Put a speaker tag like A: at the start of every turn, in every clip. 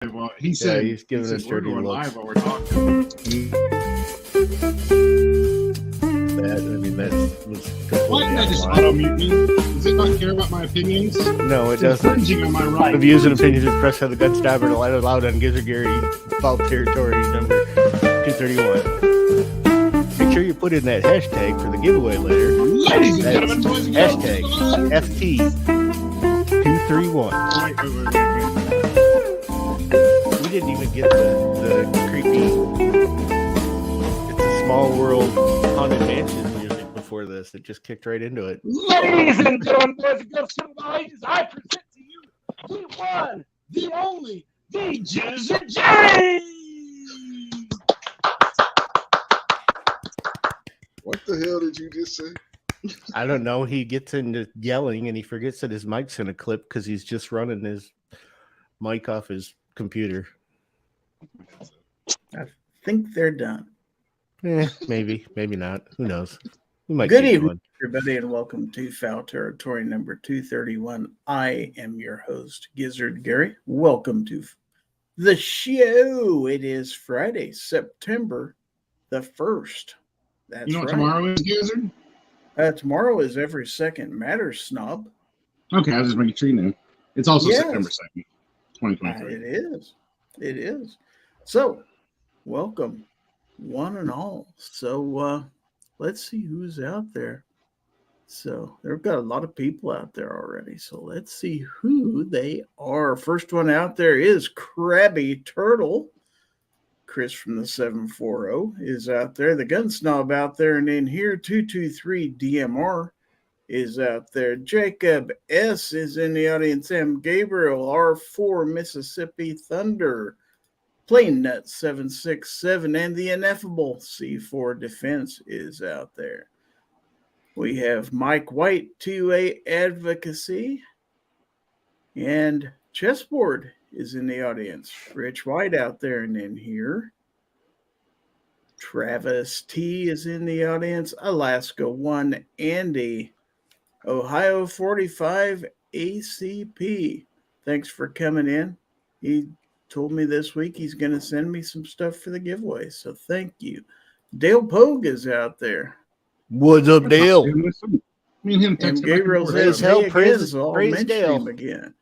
A: Well, he said
B: he's giving us
A: we're
B: dirty
A: going
B: looks.
A: live while we're talking. Why did I just auto-mute me? Does it not care about my opinions?
B: No, it
A: It's
B: doesn't.
A: infringing on my right.
B: The views and opinions expressed by the gun stabber and allowed on Gizzard Gary Fowl Territory number 231. Make sure you put in that hashtag for the giveaway later.
A: Ladies and gentlemen, boys and girls,
B: Hashtag FT231. We didn't even get the creepy It's a Small World Haunted Mansion music before this. It just kicked right into it.
A: Ladies and gentlemen, boys and girls, ladies, I present to you the one, the only, the Gizzard Gary.
C: What the hell did you just say?
B: I don't know. He gets into yelling and he forgets that his mic's in a clip because he's just running his mic off his computer.
D: I think they're done.
B: Maybe not. Who knows? We might.
D: Good evening, everybody, and welcome to Fowl Territory number 231. I am your host, Gizzard Gary. Welcome to the show. It is Friday, September the 1st. That's
A: You know what
D: right.
A: tomorrow is, Gizzard?
D: Tomorrow is Every Second Matters, Snob.
A: Okay, I was just making sure you knew. It's also
D: Yes.
A: September 2nd, 2023.
D: It is. It is. So, welcome, one and all. So, let's see who's out there. So, they've got a lot of people out there already. So, let's see who they are. First one out there is Krabby Turtle. Chris from the 740 is out there. The Gun Snob out there. And in here, 223 DMR is out there. Jacob S. is in the audience. M. Gabriel, R4 Mississippi Thunder. Plain Nut 767 and the ineffable C4 Defense is out there. We have Mike White, 2A Advocacy, and Chessboard is in the audience. Rich White out there and in here. Travis T is in the audience. Alaska 1 Andy. Ohio 45 ACP. Thanks for coming in. He told me this week he's going to send me some stuff for the giveaway. So thank you. Dale Pogue is out there.
B: What's up, Dale?
A: Me and him
D: And
A: texted
D: Gabriel
A: back and
D: says,
A: forth.
D: hey, again,
B: praise
D: so I'll mention
B: Dale.
D: him again.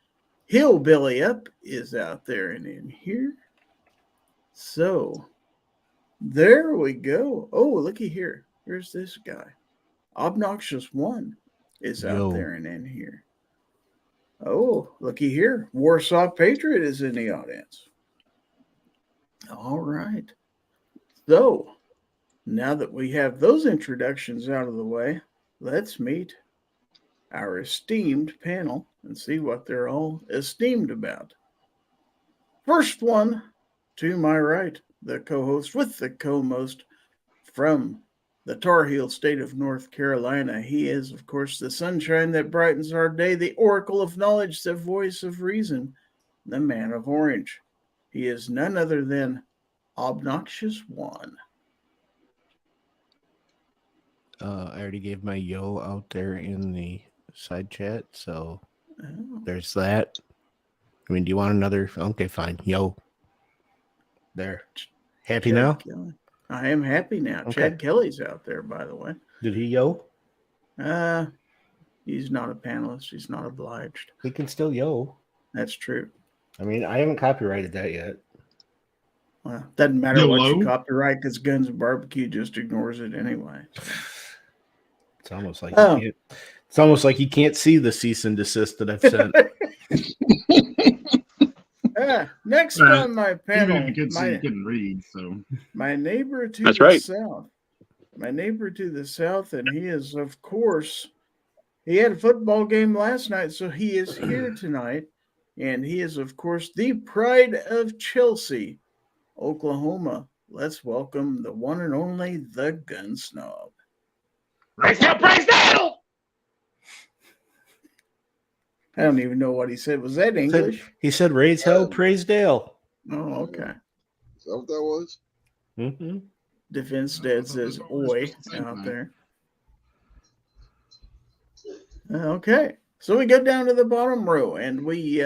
D: Hillbilly Up is out there and in here. So there we go. Oh, looky here. Here's this guy. Obnoxious One is out there and in here. Oh, looky here. Warsaw Patriot is in the audience. All right. So now that we have those introductions out of the way, let's meet our esteemed panel and see what they're all esteemed about. First one to my right, the co-host with the co-most from the Tar Heel state of North Carolina. He is, of course, the sunshine that brightens our day, the oracle of knowledge, the voice of reason, the man of orange. He is none other than Obnoxious One.
B: I already gave my yo out there in the side chat, so there's that. I mean, do you want another? Okay, fine. Yo. There. Happy now?
D: Kelly. I am happy now.
B: Okay.
D: Chad Kelly's out there, by the way.
B: Did he yo?
D: He's not a panelist. He's not obliged.
B: He can still yo.
D: That's true.
B: I mean, I haven't copyrighted that yet.
D: Well, doesn't matter what
A: YOLO?
D: you copyright because Guns and Barbecue just ignores it anyway. So.
B: It's almost like
D: Oh.
B: you can't. It's almost like you can't see the cease and desist that I've sent.
D: Next
A: Right.
D: on my
A: Even
D: panel,
A: if you could see, you couldn't read, so.
D: my neighbor to
E: That's
D: the
E: right.
D: south. My neighbor to the south, and he is, of course, he had a football game last night, so he is here tonight. And he is, of course, the pride of Chelsea, Oklahoma. Let's welcome the one and only, the Gun Snob.
A: Praise Dale, praise Dale!
D: I don't even know what he said. Was that English?
B: He said, "Raise hell, praise Dale."
D: Oh, okay.
C: Is that what that was?
B: Mm-hmm.
D: Defense Dad says oi out there. Okay. So we go down to the bottom row and we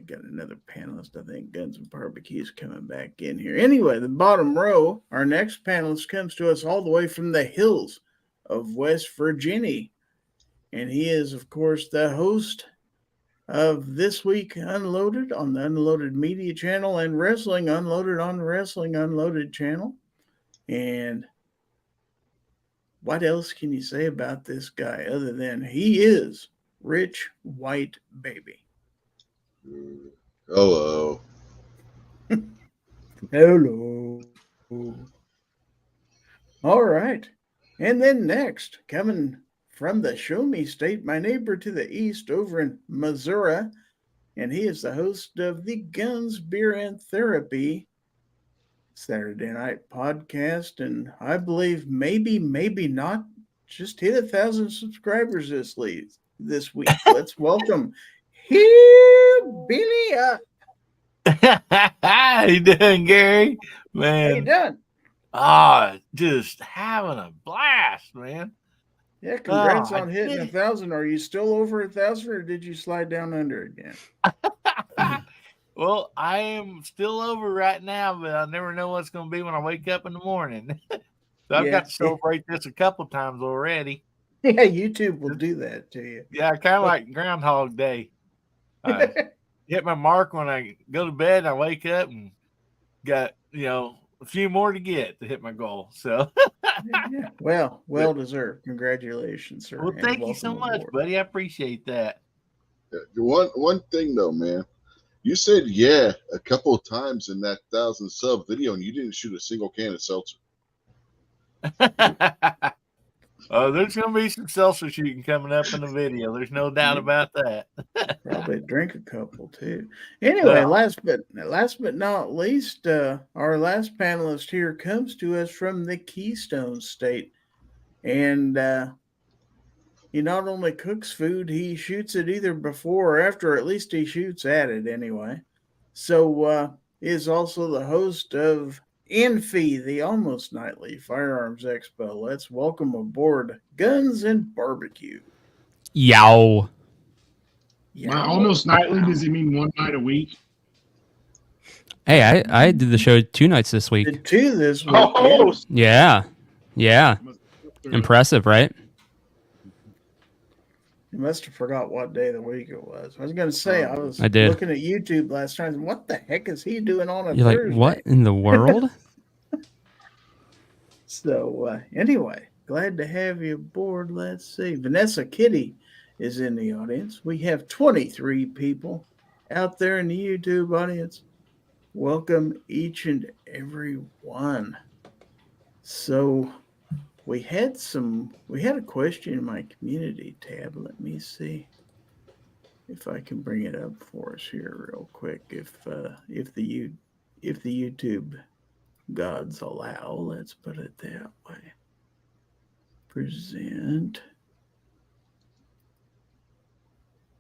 D: we got another panelist. I think Guns and Barbecue's coming back in here. Anyway, the bottom row, our next panelist comes to us all the way from the hills of West Virginia. And he is, of course, the host of This Week Unloaded on the Unloaded Media channel and Wrestling Unloaded on the Wrestling Unloaded channel. And what else can you say about this guy other than he is Rich White Baby?
C: Hello.
D: Hello. All right. And then next, coming from the Show Me State, my neighbor to the east over in Missouri, and he is the host of the Guns, Beer, and Therapy Saturday Night podcast, and I believe maybe not, just hit 1,000 subscribers this week. Let's welcome Billy up.
E: How you doing, Gary? Man,
D: How you doing?
E: Just having a blast, man.
D: Yeah, congrats
E: Oh,
D: on hitting 1,000. Are you still over 1,000, or did you slide down under again?
E: Well, I am still over right now, but I never know what's going to be when I wake up in the morning. So I've got to celebrate this a couple times already.
D: Yeah, YouTube will do that to you.
E: Yeah, kind of like Groundhog Day. Hit my mark when I go to bed, and I wake up and got, a few more to get to hit my goal. So,
D: yeah. Well deserved. Congratulations, sir.
E: Well, thank you so much, buddy. I appreciate that.
C: One thing though, man. You said a couple of times in that 1,000 sub video, and you didn't shoot a single can of seltzer.
E: There's going to be some seltzer shooting coming up in the video. There's no doubt about that.
D: Probably drink a couple too. Anyway, last but not least, our last panelist here comes to us from the Keystone State, and he not only cooks food, he shoots it either before or after. At least he shoots at it anyway. So is also the host of INFI, the almost nightly Firearms Expo. Let's welcome aboard Guns and Barbecue.
F: Yow.
A: Wow, almost nightly. Does he mean one night a week?
F: Hey, I did the show 2 nights this week.
D: Did 2 this week.
A: Oh,
F: Yeah. Impressive, right?
D: You must have forgot what day of the week it was. I was going to say, I was
F: did.
D: looking at YouTube last night. And what the heck is he doing on a
F: You're
D: Thursday?
F: like, what in the world?
D: So, anyway, glad to have you aboard. Let's see. Vanessa Kitty is in the audience. We have 23 people out there in the YouTube audience. Welcome each and every one. So, we had a question in my community tab. Let me see if I can bring it up for us here real quick. If the YouTube gods allow, let's put it that way. Present.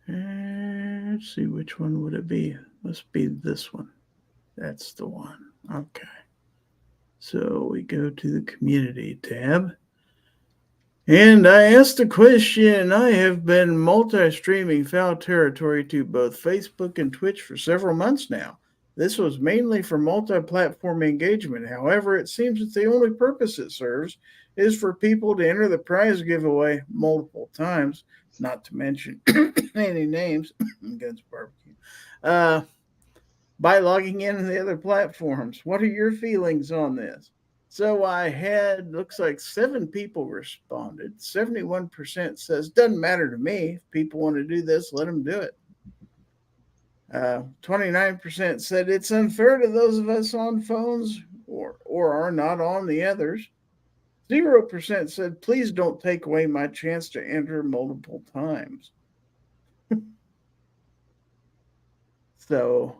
D: And let's see, which one would it be? Must be this one. That's the one. Okay. So we go to the community tab. And I asked the question. I have been multi-streaming Fowl Territory to both Facebook and Twitch for several months now. This was mainly for multi-platform engagement. However, it seems that the only purpose it serves is for people to enter the prize giveaway multiple times, not to mention any names, Guns Barbecue, by logging in the other platforms. What are your feelings on this? So I had, looks like 7 people responded. 71% says, doesn't matter to me. If people want to do this, let them do it. 29% said it's unfair to those of us on phones or are not on the others. 0% said, please don't take away my chance to enter multiple times. So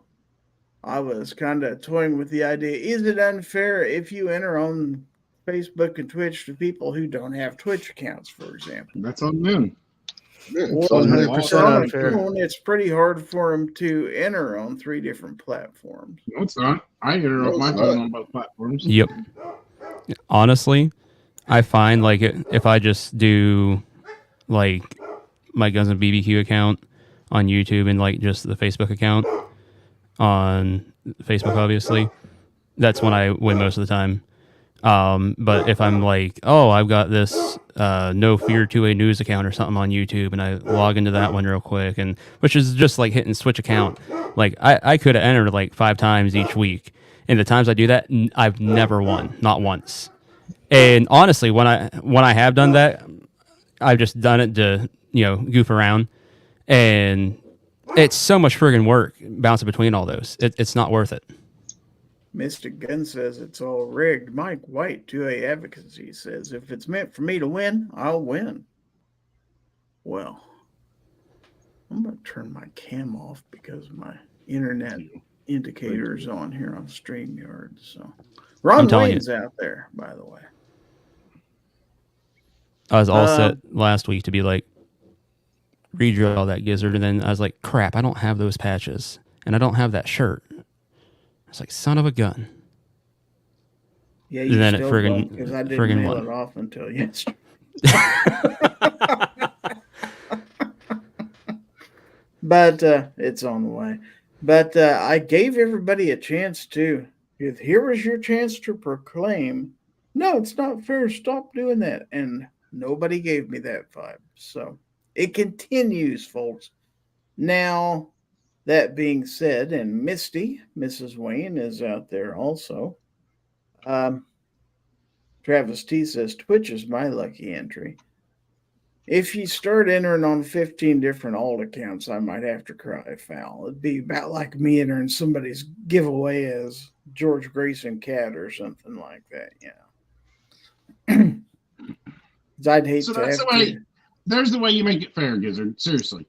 D: I was kind of toying with the idea, is it unfair if you enter on Facebook and Twitch to people who don't have Twitch accounts, for example?
A: that's on them.
C: Yeah,
D: Well,
C: so
D: 100%
B: unfair.
D: It's pretty hard for them to enter on 3 different platforms.
A: No, it's not. I enter up my phone on both platforms.
F: Yep. Honestly, I find like if I just do like my Guns and BBQ account on YouTube and like just the Facebook account, on Facebook, obviously, that's when I win most of the time. But if I'm like, oh, I've got this No Fear 2A news account or something on YouTube, and I log into that one real quick, and which is just like hitting switch account. Like I could have entered like 5 times each week, and the times I do that, I've never won, not once. And honestly, when I have done that, I've just done it to goof around, and it's so much friggin' work bouncing between all those. It's not worth it.
D: Mystic Gun says it's all rigged. Mike White, 2A Advocacy, says if it's meant for me to win, I'll win. Well, I'm going to turn my cam off because my internet indicator's on here on StreamYard. So Ron Wayne's out there, by the way.
F: I was all set last week to be like, redraw that Gizzard, and then I was like, crap, I don't have those patches, and I don't have that shirt. It's like, son of a gun.
D: Yeah, you still don't, because I didn't mail it off until yesterday. But it's on the way. But I gave everybody a chance to. Here was your chance to proclaim, no, it's not fair. Stop doing that. And nobody gave me that vibe. So it continues, folks. Now, that being said, and Misty, Mrs. Wayne, is out there also. Travis T says, Twitch is my lucky entry. If you start entering on 15 different alt accounts, I might have to cry foul. It'd be about like me entering somebody's giveaway as George Grayson Cat or something like that, I'd hate
A: so
D: to
A: that's
D: have
A: the way.
D: to.
A: There's the way you make it fair, Gizzard. Seriously.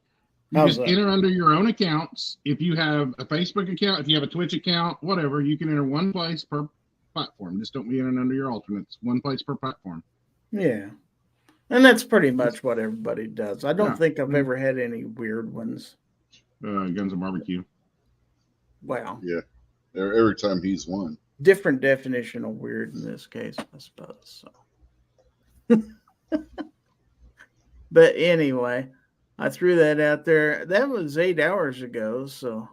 A: You just enter under your own accounts. If you have a Facebook account, if you have a Twitch account, whatever, you can enter one place per platform. Just don't be entering under your alternates. One place per platform.
D: Yeah. And that's pretty much what everybody does. I don't think I've ever had any weird ones.
A: Guns and barbecue.
D: Wow.
C: Yeah. Every time he's won.
D: Different definition of weird in this case, I suppose. So. But anyway, I threw that out there. That was 8 hours ago, so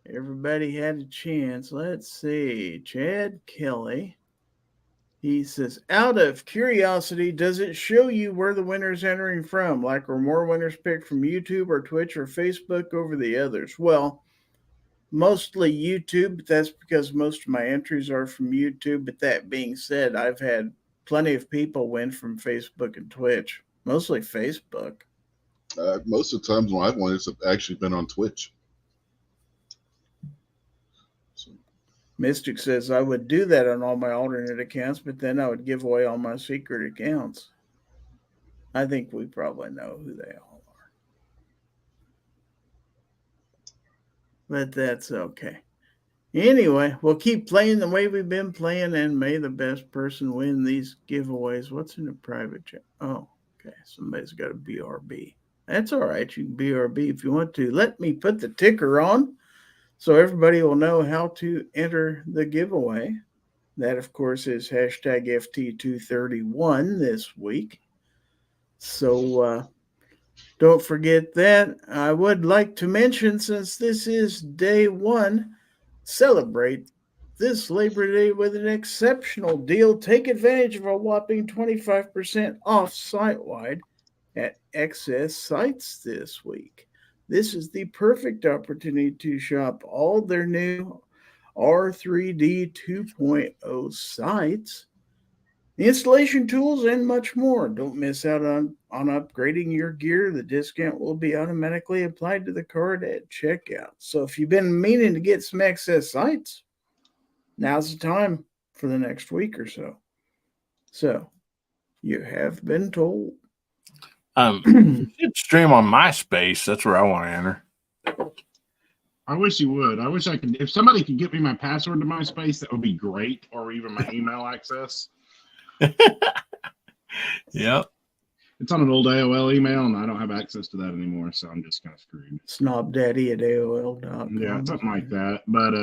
D: everybody had a chance. Let's see. Chad Kelly. He says, out of curiosity, does it show you where the winner's entering from? Like, were more winners picked from YouTube or Twitch or Facebook over the others? Well, mostly YouTube, but that's because most of my entries are from YouTube. But that being said, I've had plenty of people win from Facebook and Twitch, mostly Facebook.
C: Most of the times when I've won, it's actually been on Twitch. So.
D: Mystic says, I would do that on all my alternate accounts, but then I would give away all my secret accounts. I think we probably know who they all are. But that's okay. Anyway, we'll keep playing the way we've been playing, and may the best person win these giveaways. What's in a private chat? Oh, okay. Somebody's got a BRB. That's all right. You can BRB if you want to. Let me put the ticker on so everybody will know how to enter the giveaway. That, of course, is hashtag FT231 this week. So don't forget that. I would like to mention, since this is day one, celebrate this Labor Day with an exceptional deal. Take advantage of a whopping 25% off site-wide at excess sites this week. This is the perfect opportunity to shop all their new R3D 2.0 sites, installation tools, and much more. Don't miss out on upgrading your gear. The discount will be automatically applied to the card at checkout. So if you've been meaning to get some excess sites, now's the time for the next week or so. So you have been told.
E: Should stream on MySpace. That's where I want to enter.
A: I wish you would. I wish I could. If somebody could get me my password to MySpace, that would be great. Or even my email access.
E: Yep.
A: It's on an old AOL email, and I don't have access to that anymore, so I'm just kind of screwed.
D: Snobdaddy@AOL.com.
A: Yeah, something like that. But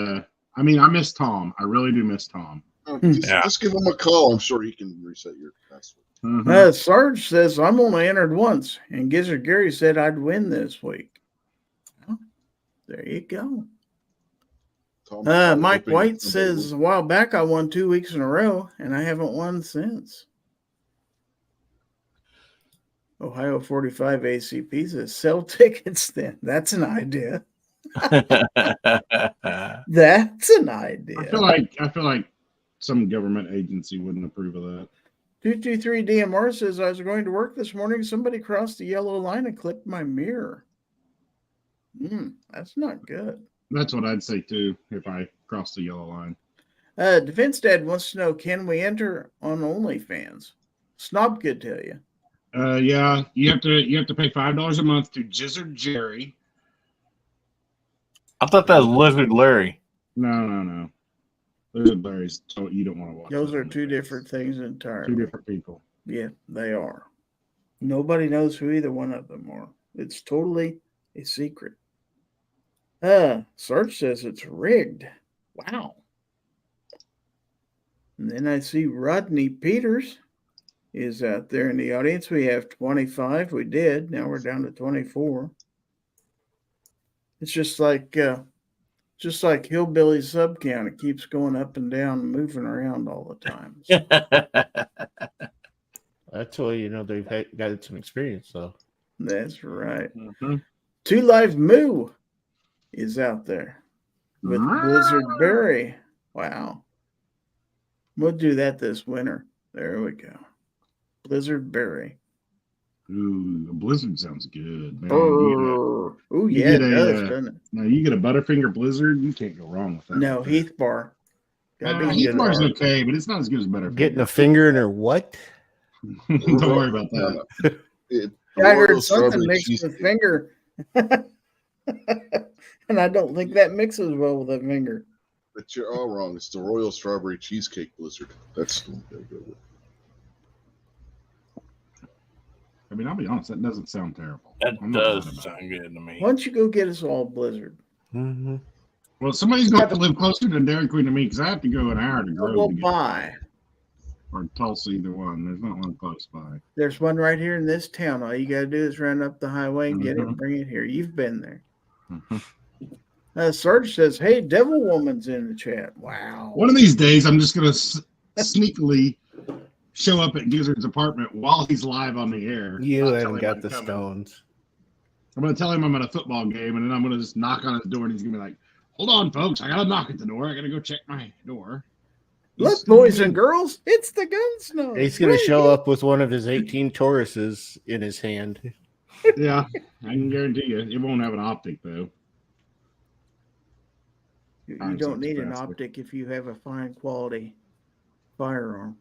A: I mean, I miss Tom. I really do miss Tom.
C: Just give him a call. I'm sure he can reset your password.
A: Mm-hmm.
D: Sarge says, I'm only entered once, and Gizzard Gary said I'd win this week. Well, there you go. Mike White says, a while back I won 2 weeks in a row, and I haven't won since. Ohio 45 ACP says, sell tickets then. That's an idea. That's an idea.
A: I feel like some government agency wouldn't approve of that.
D: 223 DMR says, I was going to work this morning. Somebody crossed the yellow line and clipped my mirror. That's not good.
A: That's what I'd say too if I crossed the yellow line.
D: Defense Dad wants to know, can we enter on OnlyFans? Snob could tell you.
A: Yeah, you have to pay $5 a month to Gizzard Gary.
E: I thought that was Lizard Larry.
A: No. Lizard Larry's you don't want to watch.
D: Those are two different things entirely.
A: Two different people.
D: Yeah, they are. Nobody knows who either one of them are. It's totally a secret. Sarge says it's rigged. Wow. And then I see Rodney Peters is out there in the audience. We have 25. We did. Now we're down to 24. It's just like hillbilly sub count. It keeps going up and down and moving around all the time. So.
B: That's why they've got some experience, though.
D: That's right.
A: Mm-hmm.
D: 2 Live Moo is out there with Blizzard Berry. Wow. We'll do that this winter. There we go. Blizzard Berry.
A: Ooh, a blizzard sounds good, man.
D: Oh, yeah, it does, doesn't it?
A: Now you get a Butterfinger Blizzard, you can't go wrong with that.
D: No, Heath Bar.
A: Heath Bar's okay, but it's not as good as Butterfinger.
B: Getting a finger in her what?
A: Don't worry about that.
D: I heard something mixed with finger. And I don't think that mixes well with a finger.
C: But you're all wrong. It's the Royal Strawberry Cheesecake Blizzard. That's the one to go with.
A: I mean, I'll be honest, that doesn't sound terrible.
E: That does sound good to me.
D: Why don't you go get us all Blizzard?
B: Mm-hmm.
A: Well, somebody's going to have to live closer to Dairy Queen to me because I have to go an hour to Grove
D: We'll
A: to get
D: buy.
A: or Tulsa, either one. There's not one close by.
D: There's one right here in this town. All you got to do is run up the highway and get it and bring it here. You've been there. Sarge says, hey, Devil Woman's in the chat. Wow.
A: One of these days, I'm just going to sneakily show up at Gizzard's apartment while he's live on the air.
B: You haven't got the stones.
A: I'm going to tell him I'm at a football game, and then I'm going to just knock on his door, and he's going to be like, hold on, folks. I got to knock at the door. I got to go check my door.
D: Look, boys and girls, it's the Gunsnow.
B: He's going to show up with one of his 18 Tauruses in his hand.
A: Yeah, I can guarantee you. It won't have an optic, though.
D: You don't need an optic if you have a fine quality firearm.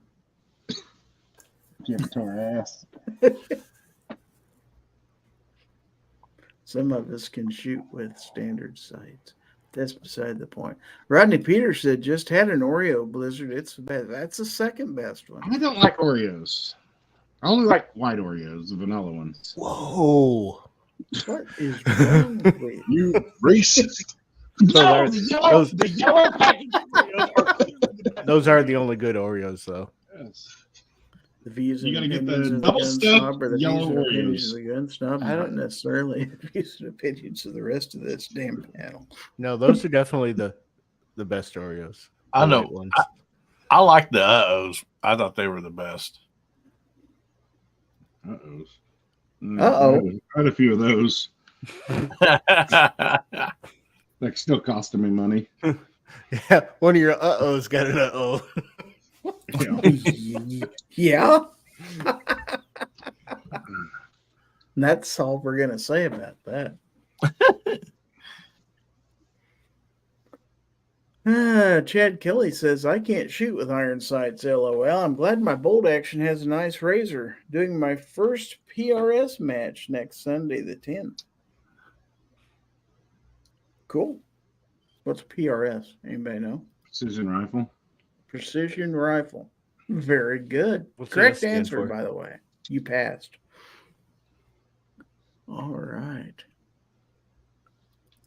A: You have to our ass.
D: Some of us can shoot with standard sights. That's beside the point. Rodney Peters said, just had an Oreo Blizzard. It's the best. That's the second best one.
A: I don't like Oreos. I only like white Oreos, the vanilla ones.
B: Whoa.
D: What is wrong with
C: you? Racist.
B: Those are the only good Oreos, though.
A: Yes.
D: The views
A: You
D: and
A: gotta get
D: opinions
A: the
D: of the
A: double
D: gun
A: stuffed
D: snob or the
A: yellow
D: views and opinions
A: Oreos.
D: of the gun snob, not necessarily the views and opinions of the rest of this damn panel.
B: No, those are definitely the best Oreos.
E: I know. I like the uh-ohs. I thought they were the best.
A: Uh-ohs.
D: Uh-oh.
A: I had a few of those. That still costing me money.
B: Yeah, one of your uh-ohs got an uh-oh.
D: Yeah. That's all we're going to say about that. Chad Kelly says, I can't shoot with iron sights, LOL. I'm glad my bolt action has a nice razor. Doing my first PRS match next Sunday, the 10th. Cool. What's PRS? Anybody know?
A: Precision rifle.
D: Precision rifle. Very good.
B: What's
D: Correct
B: the S stand
D: answer,
B: for?
D: by the way. You passed. All right.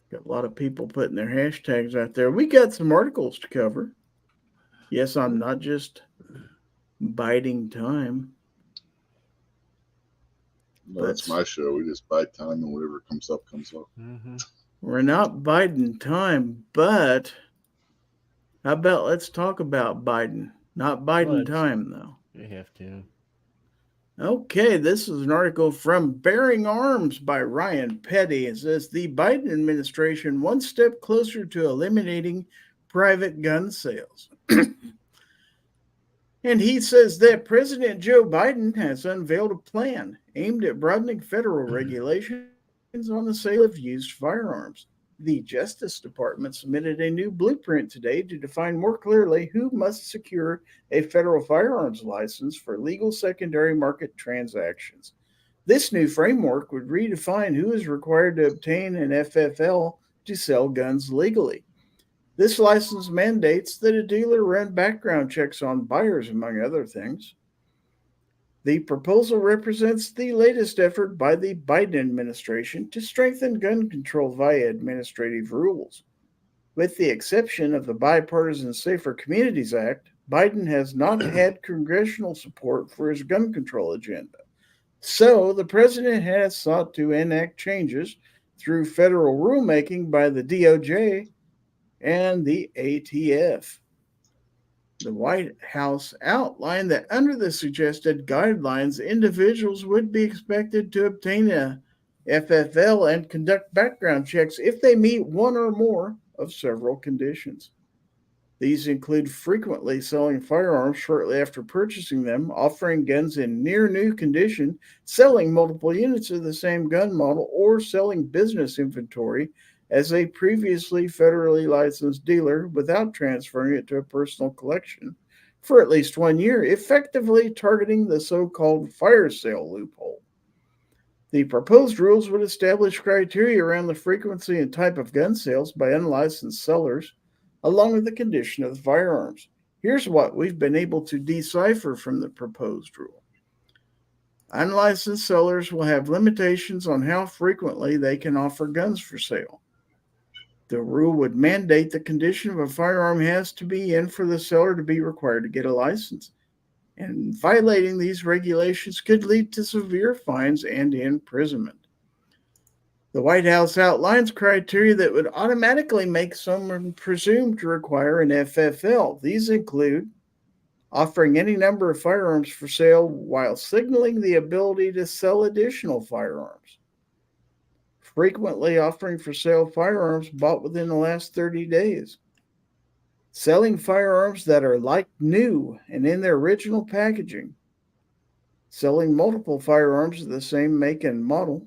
D: Got a lot of people putting their hashtags out there. We got some articles to cover. Yes, I'm not just biding time.
C: No, that's my show. We just buy time and whatever comes up, comes up.
B: Mm-hmm.
D: We're not biding time, but How about let's talk about Biden? Not Biden
B: Let's.
D: time, though.
B: You have to.
D: Okay, this is an article from Bearing Arms by Ryan Petty. It says the Biden administration one step closer to eliminating private gun sales. And he says that President Joe Biden has unveiled a plan aimed at broadening federal regulations on the sale of used firearms. The Justice Department submitted a new blueprint today to define more clearly who must secure a federal firearms license for legal secondary market transactions. This new framework would redefine who is required to obtain an FFL to sell guns legally. This license mandates that a dealer run background checks on buyers, among other things. The proposal represents the latest effort by the Biden administration to strengthen gun control via administrative rules. With the exception of the Bipartisan Safer Communities Act, Biden has not had congressional support for his gun control agenda. So the president has sought to enact changes through federal rulemaking by the DOJ and the ATF. The White House outlined that under the suggested guidelines, individuals would be expected to obtain a FFL and conduct background checks if they meet one or more of several conditions. These include frequently selling firearms shortly after purchasing them, offering guns in near new condition, selling multiple units of the same gun model, or selling business inventory as a previously federally licensed dealer without transferring it to a personal collection for at least 1 year, effectively targeting the so-called fire sale loophole. The proposed rules would establish criteria around the frequency and type of gun sales by unlicensed sellers, along with the condition of the firearms. Here's what we've been able to decipher from the proposed rule. Unlicensed sellers will have limitations on how frequently they can offer guns for sale. The rule would mandate the condition of a firearm has to be in for the seller to be required to get a license. And violating these regulations could lead to severe fines and imprisonment. The White House outlines criteria that would automatically make someone presumed to require an FFL. These include offering any number of firearms for sale while signaling the ability to sell additional firearms, frequently offering for sale firearms bought within the last 30 days, selling firearms that are like new and in their original packaging, selling multiple firearms of the same make and model,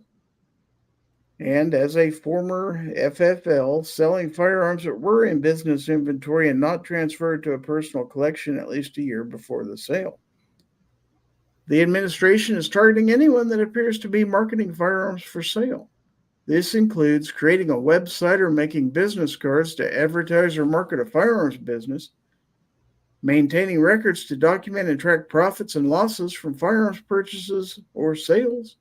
D: and as a former FFL, selling firearms that were in business inventory and not transferred to a personal collection at least a year before the sale. The administration is targeting anyone that appears to be marketing firearms for sale. This includes creating a website or making business cards to advertise or market a firearms business, maintaining records to document and track profits and losses from firearms purchases or sales,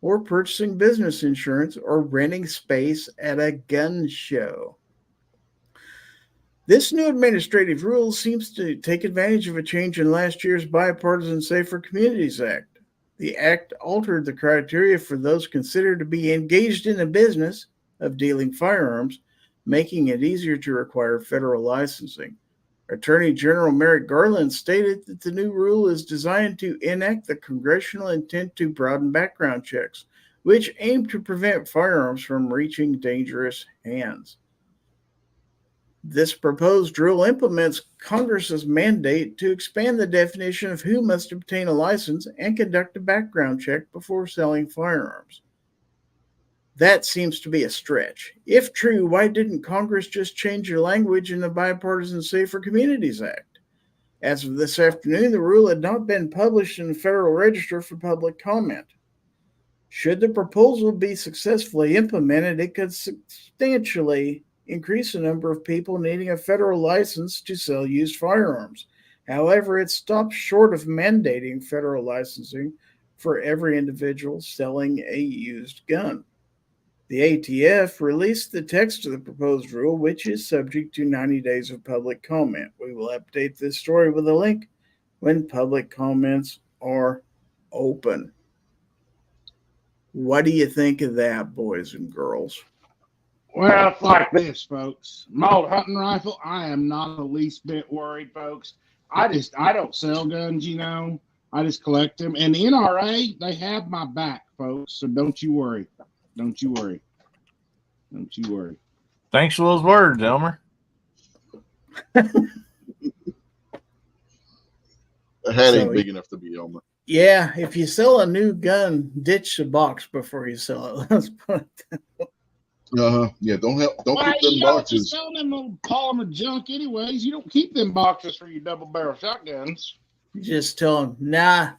D: or purchasing business insurance or renting space at a gun show. This new administrative rule seems to take advantage of a change in last year's Bipartisan Safer Communities Act. The act altered the criteria for those considered to be engaged in the business of dealing firearms, making it easier to require federal licensing. Attorney General Merrick Garland stated that the new rule is designed to enact the congressional intent to broaden background checks, which aim to prevent firearms from reaching dangerous hands. This proposed rule implements Congress's mandate to expand the definition of who must obtain a license and conduct a background check before selling firearms. That seems to be a stretch. If true, why didn't Congress just change the language in the Bipartisan Safer Communities Act? As of this afternoon, the rule had not been published in the Federal Register for public comment. Should the proposal be successfully implemented, it could substantially increase the number of people needing a federal license to sell used firearms. However, it stops short of mandating federal licensing for every individual selling a used gun. The ATF released the text of the proposed rule, which is subject to 90 days of public comment. We will update this story with a link when public comments are open. What do you think of that, boys and girls?
A: Well, it's like this, folks. My old hunting rifle, I am not the least bit worried, folks. I don't sell guns, you know. I just collect them. And the NRA, they have my back, folks. So don't you worry. Don't you worry. Don't you worry.
E: Thanks for those words, Elmer.
C: A head ain't big enough to be Elmer.
D: Yeah, if you sell a new gun, ditch the box before you sell it. Let's put it that way.
C: Yeah, don't keep them
A: You
C: boxes.
A: sell them little polymer junk anyways. You don't keep them boxes for your double barrel shotguns.
D: You just tell them, nah,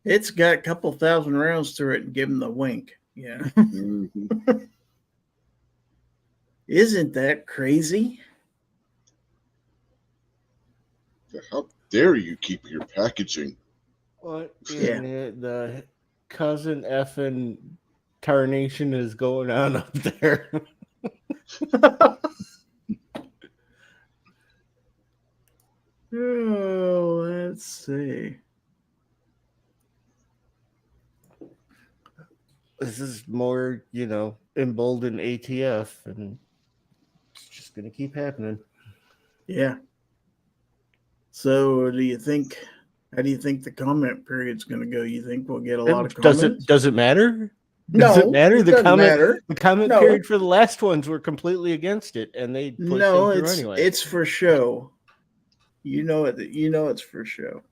D: it's got a couple thousand rounds through it, and give them the wink. Yeah.
C: Mm-hmm.
D: Isn't that crazy?
C: How dare you keep your packaging?
B: What
D: Yeah.
B: the cousin effing tarnation is going on up there?
D: Oh, let's see.
B: This is more, emboldened ATF, and it's just going to keep happening.
D: Yeah. So, how do you think the comment period's going to go? You think we'll get a lot of comments?
B: Does it matter?
D: No,
B: Does it matter?
D: it doesn't matter.
B: The comment
D: No.
B: period for the last ones were completely against it, and they pushed it through anyway.
D: It's for show. You know it. You know it's for show.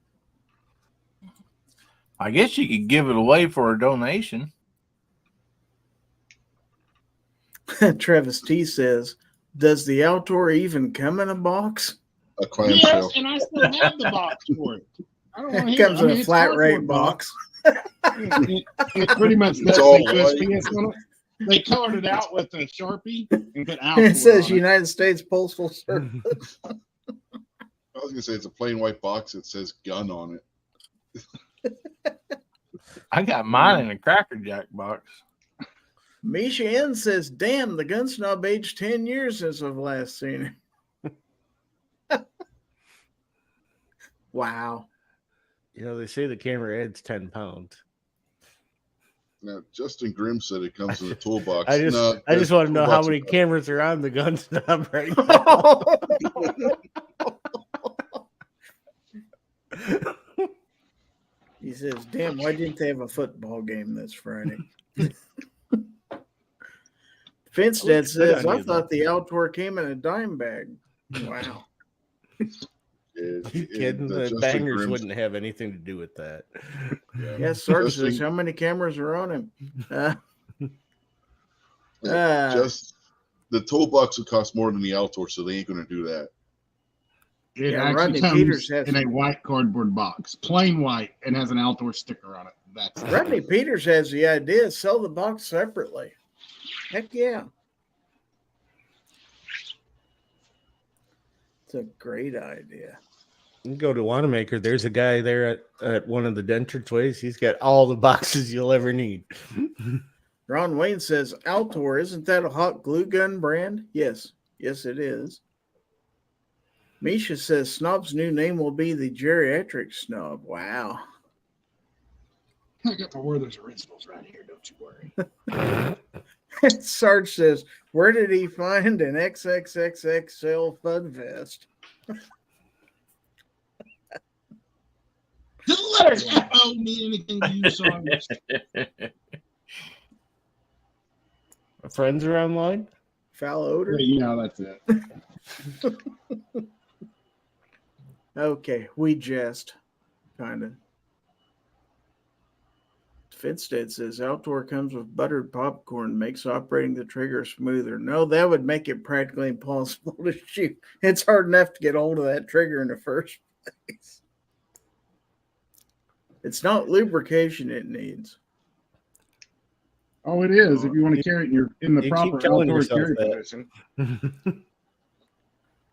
E: I guess you could give it away for a donation.
D: Travis T says, "Does the outdoor even come in a box?"
C: A clamshell.
A: Yes, and I still have the box for it. I don't want to
D: It comes in a flat rate box.
A: It's pretty much
C: It's
A: that
C: all
A: big
C: white.
A: USPS on it. They colored it out with a Sharpie and put out.
D: It says United States Postal Service.
C: I was gonna say it's a plain white box that says gun on it.
E: I got mine in a Cracker Jack box.
D: Misha N says, "Damn, the gun snob aged 10 years since I've last seen it." Wow.
B: They say the camera adds 10 pounds.
C: Now, Justin Grimm said it comes in a toolbox.
B: I just want to know how many cameras are on the gun snob right now.
D: He says, "Damn, why didn't they have a football game this Friday?" Finstead says, "I thought the outdoor came in a dime bag." Wow.
B: You kidding? The bangers wouldn't have anything to do with that.
D: Yes, Sarge says, "How many cameras are on him?"
C: Just the toolbox would cost more than the outdoor, so they ain't gonna do that.
A: It
D: Yeah,
A: actually
D: Rodney
A: comes
D: Peters has
A: in a white cardboard box, plain white, and has an outdoor sticker on it. That's it.
D: Rodney Peters has the idea: sell the box separately. Heck yeah. It's a great idea.
B: You can go to Wanamaker. There's a guy there at one of the denture ways. He's got all the boxes you'll ever need.
D: Ron Wayne says, "Altor, isn't that a hot glue gun brand?" Yes. Yes, it is. Misha says, "Snob's new name will be the geriatric snob." Wow.
A: I got my Werther's originals right here. Don't you worry.
D: Sarge says, "Where did he find an XXXXL fun vest?"
A: Do the letters FO mean anything to you, Sarge?
B: My friends are online.
D: Foul odor.
A: Yeah, that's it.
D: Okay, we jest. Kind of. Finstead says, "Outdoor comes with buttered popcorn, makes operating the trigger smoother." No, that would make it practically impossible to shoot. It's hard enough to get hold of that trigger in the first place. It's not lubrication it needs.
A: Oh, it is. If you want to carry it in the
B: you
A: proper
B: keep telling
A: outdoor
B: yourself
A: carry
B: that.
A: position.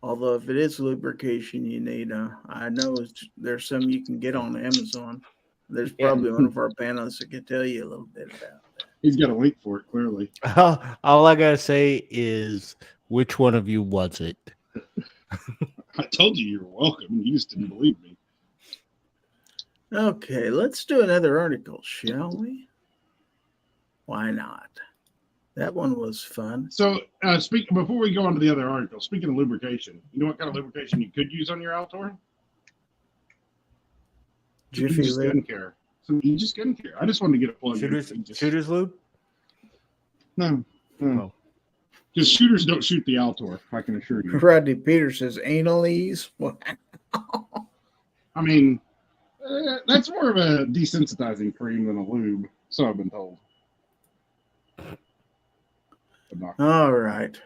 D: Although if it is lubrication you need, I know there's some you can get on Amazon. There's probably one of our panelists that can tell you a little bit about that.
A: He's got a link for it, clearly.
B: All I gotta say is, which one of you was it?
A: I told you you're welcome. You just didn't believe me.
D: Okay, let's do another article, shall we? Why not? That one was fun.
A: So, before we go on to the other article, speaking of lubrication, you know what kind of lubrication you could use on your Altor?
D: Jiffy
A: He just
D: Lube.
A: didn't care. So he just didn't care. I just wanted to get a plug.
E: Shooters lube?
A: No.
E: Oh.
A: Because shooters don't shoot the Altor, I can assure you.
D: Rodney Peters says anal ease.
A: I mean, that's more of a desensitizing cream than a lube, so I've been told.
D: All right.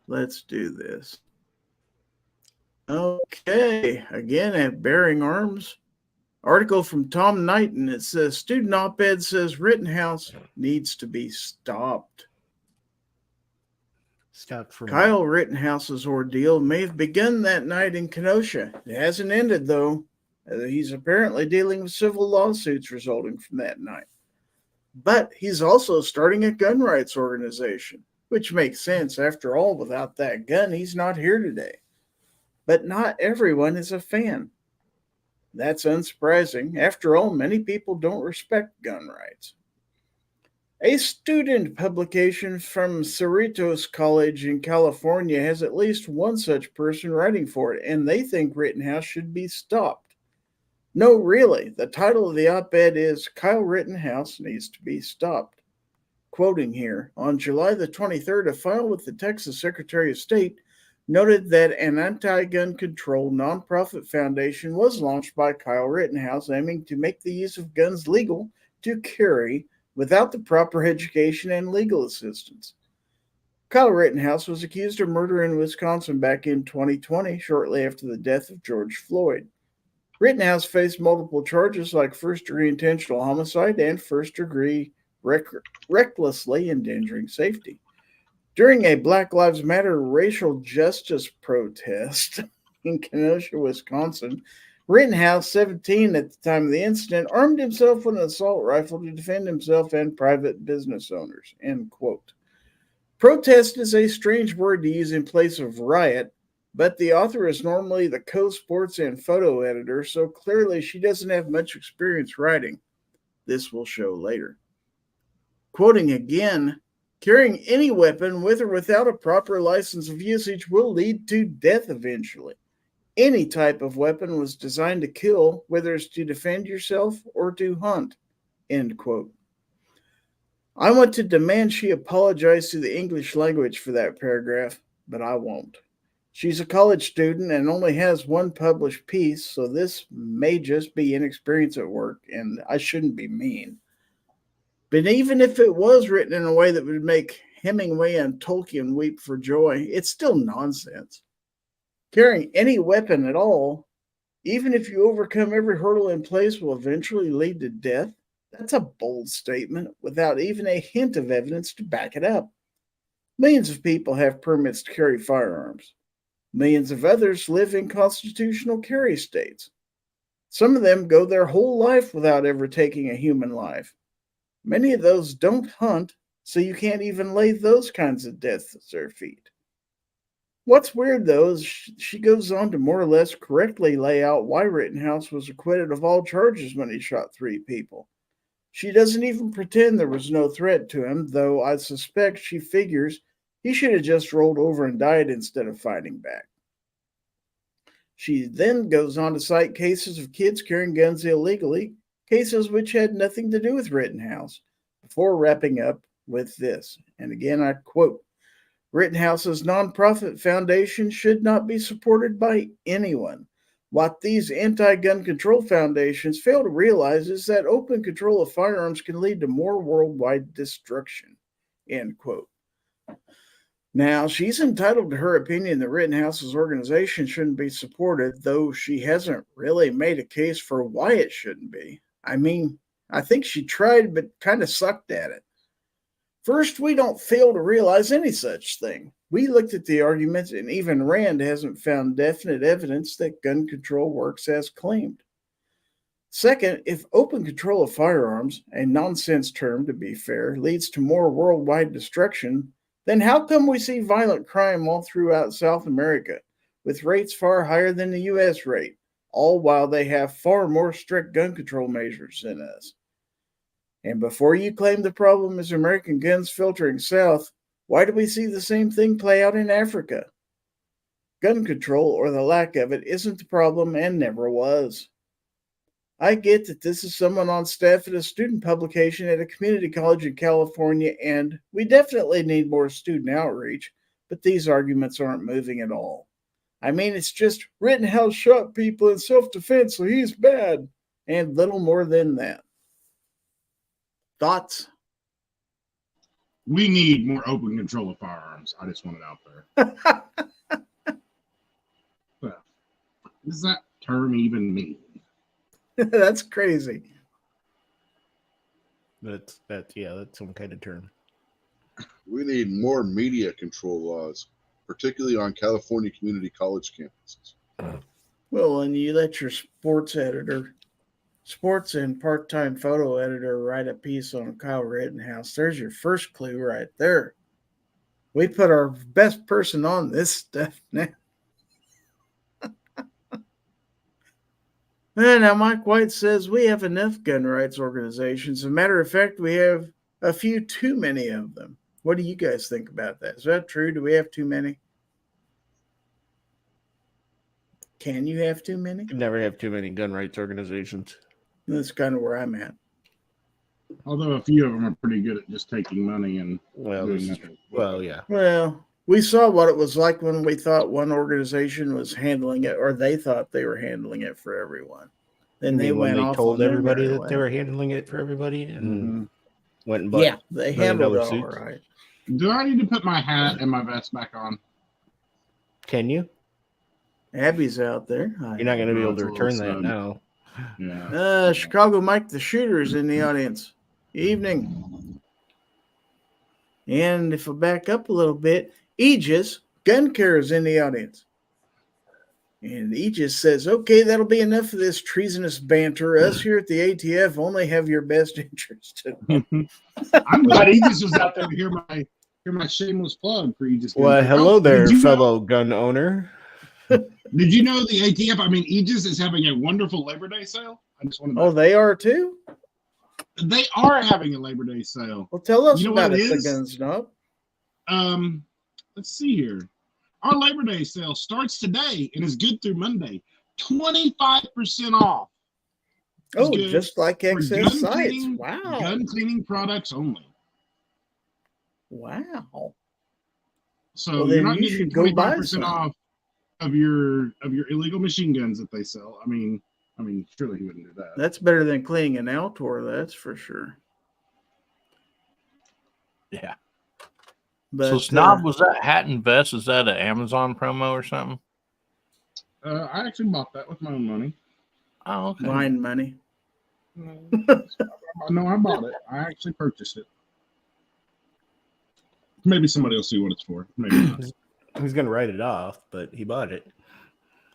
D: Let's do this. Okay. Again, at Bearing Arms. Article from Tom Knighton. It says, student op-ed says Rittenhouse needs to be stopped.
B: Stopped from
D: Kyle Rittenhouse's ordeal may have begun that night in Kenosha. It hasn't ended, though. He's apparently dealing with civil lawsuits resulting from that night. But he's also starting a gun rights organization, which makes sense. After all, without that gun, he's not here today. But not everyone is a fan. That's unsurprising. After all, many people don't respect gun rights. A student publication from Cerritos College in California has at least one such person writing for it, and they think Rittenhouse should be stopped. No, really. The title of the op-ed is Kyle Rittenhouse Needs to Be Stopped. Quoting here, on July the 23rd, a file with the Texas Secretary of State noted that an anti-gun control nonprofit foundation was launched by Kyle Rittenhouse aiming to make the use of guns legal to carry without the proper education and legal assistance. Kyle Rittenhouse was accused of murder in Wisconsin back in 2020, shortly after the death of George Floyd. Rittenhouse faced multiple charges like first-degree intentional homicide and first-degree recklessly endangering safety. During a Black Lives Matter racial justice protest in Kenosha, Wisconsin, Rittenhouse, 17 at the time of the incident, armed himself with an assault rifle to defend himself and private business owners, end quote. Protest is a strange word to use in place of riot, but the author is normally the co-sports and photo editor, so clearly she doesn't have much experience writing. This will show later. Quoting again, carrying any weapon with or without a proper license of usage will lead to death eventually. Any type of weapon was designed to kill, whether it's to defend yourself or to hunt, end quote. I want to demand she apologize to the English language for that paragraph, but I won't. She's a college student and only has one published piece, so this may just be inexperience at work, and I shouldn't be mean. But even if it was written in a way that would make Hemingway and Tolkien weep for joy, it's still nonsense. Carrying any weapon at all, even if you overcome every hurdle in place, will eventually lead to death. That's a bold statement without even a hint of evidence to back it up. Millions of people have permits to carry firearms. Millions of others live in constitutional carry states. Some of them go their whole life without ever taking a human life. Many of those don't hunt, so you can't even lay those kinds of deaths at their feet. What's weird, though, is she goes on to more or less correctly lay out why Rittenhouse was acquitted of all charges when he shot 3 people. She doesn't even pretend there was no threat to him, though I suspect she figures he should have just rolled over and died instead of fighting back. She then goes on to cite cases of kids carrying guns illegally, cases which had nothing to do with Rittenhouse, before wrapping up with this. And again, I quote, Rittenhouse's nonprofit foundation should not be supported by anyone. What these anti-gun control foundations fail to realize is that open control of firearms can lead to more worldwide destruction, end quote. Now, she's entitled to her opinion that Rittenhouse's organization shouldn't be supported, though she hasn't really made a case for why it shouldn't be. I mean, I think she tried, but kind of sucked at it. First, we don't fail to realize any such thing. We looked at the arguments, and even Rand hasn't found definite evidence that gun control works as claimed. Second, if open control of firearms, a nonsense term to be fair, leads to more worldwide destruction, then how come we see violent crime all throughout South America, with rates far higher than the U.S. rate, all while they have far more strict gun control measures than us? And before you claim the problem is American guns filtering south, why do we see the same thing play out in Africa? Gun control, or the lack of it, isn't the problem and never was. I get that this is someone on staff at a student publication at a community college in California, and we definitely need more student outreach, but these arguments aren't moving at all. I mean, it's just Rittenhouse shot people in self-defense, so he's bad, and little more than that. Thoughts?
A: We need more open control of firearms. I just want it out there. What does that term even mean?
D: That's crazy.
B: That's some kind of term.
C: We need more media control laws, particularly on California community college campuses.
D: Well, and you let your sports and part-time photo editor write a piece on Kyle Rittenhouse. There's your first clue right there. We put our best person on this stuff now. Now, Mike White says we have enough gun rights organizations. As a matter of fact, we have a few too many of them. What do you guys think about that? Is that true? Do we have too many? Can you have too many?
B: You never have too many gun rights organizations.
D: That's kind of where I'm at.
A: Although a few of them are pretty good at just taking money and doing nothing.
B: Yeah.
D: Well, we saw what it was like when we thought one organization was handling it, or they thought they were handling it for everyone. Then they went off.
B: Told everybody that they were handling it for everybody, and went and bought.
D: Yeah, they handled it all right.
A: Do I need to put my hat and my vest back on?
B: Can you?
D: Abby's out there.
B: You're not going to be able to return that now.
A: Yeah.
D: Chicago Mike the Shooter is in the audience. Evening. And if I back up a little bit, Aegis Gun Care is in the audience. And Aegis says, okay, that'll be enough of this treasonous banter. Us here at the ATF only have your best interest.
A: I'm glad Aegis was out there to hear my shameless plug for Aegis.
B: Well, hello there, fellow gun owner.
A: Did you know the ATF, Aegis is having a wonderful Labor Day sale? I just wanted to
D: Oh, they are too?
A: They are having a Labor Day sale.
D: Well, tell us
A: You know
D: about
A: what
D: it,
A: it
D: the
A: is?
D: gun snob.
A: Let's see here. Our Labor Day sale starts today and is good through Monday. 25% off.
D: Oh,
A: good
D: just like
A: for
D: excess
A: gun
D: sites.
A: cleaning-
D: Wow.
A: Gun cleaning products only.
D: Wow.
A: So
D: Well,
A: you're
D: then
A: not
D: you
A: getting
D: should go buy
A: 25%
D: some.
A: off of your illegal machine guns that they sell. I mean, surely he wouldn't do that.
D: That's better than cleaning an outdoor, that's for sure.
E: Yeah.
D: But,
E: So Snob, was that hat and vest? Is that an Amazon promo or something?
A: I actually bought that with my own money.
E: Oh, okay.
D: blind money.
A: No, I bought it. I actually purchased it. Maybe somebody will see what it's for. Maybe not.
B: He's going to write it off, but he bought it.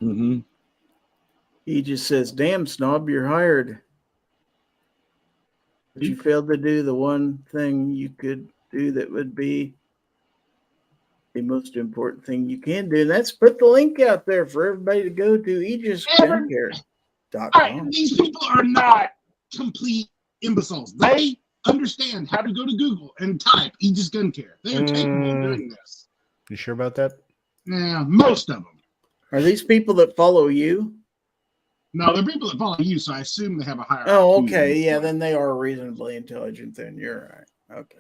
A: Mm-hmm.
D: He just says, damn, Snob, you're hired. But you failed to do the one thing you could do that would be the most important thing you can do. And that's put the link out there for everybody to go to aegisguncare.com.
A: These people are not complete imbeciles. They understand how to go to Google and type Aegis Gun Care. They are capable of doing this.
B: You sure about that?
A: Yeah, most of them.
D: Are these people that follow you?
A: No, they're people that follow you, so I assume they have a higher.
D: Oh,
A: IQ.
D: okay. Yeah, then they are reasonably intelligent. Then you're right. Okay.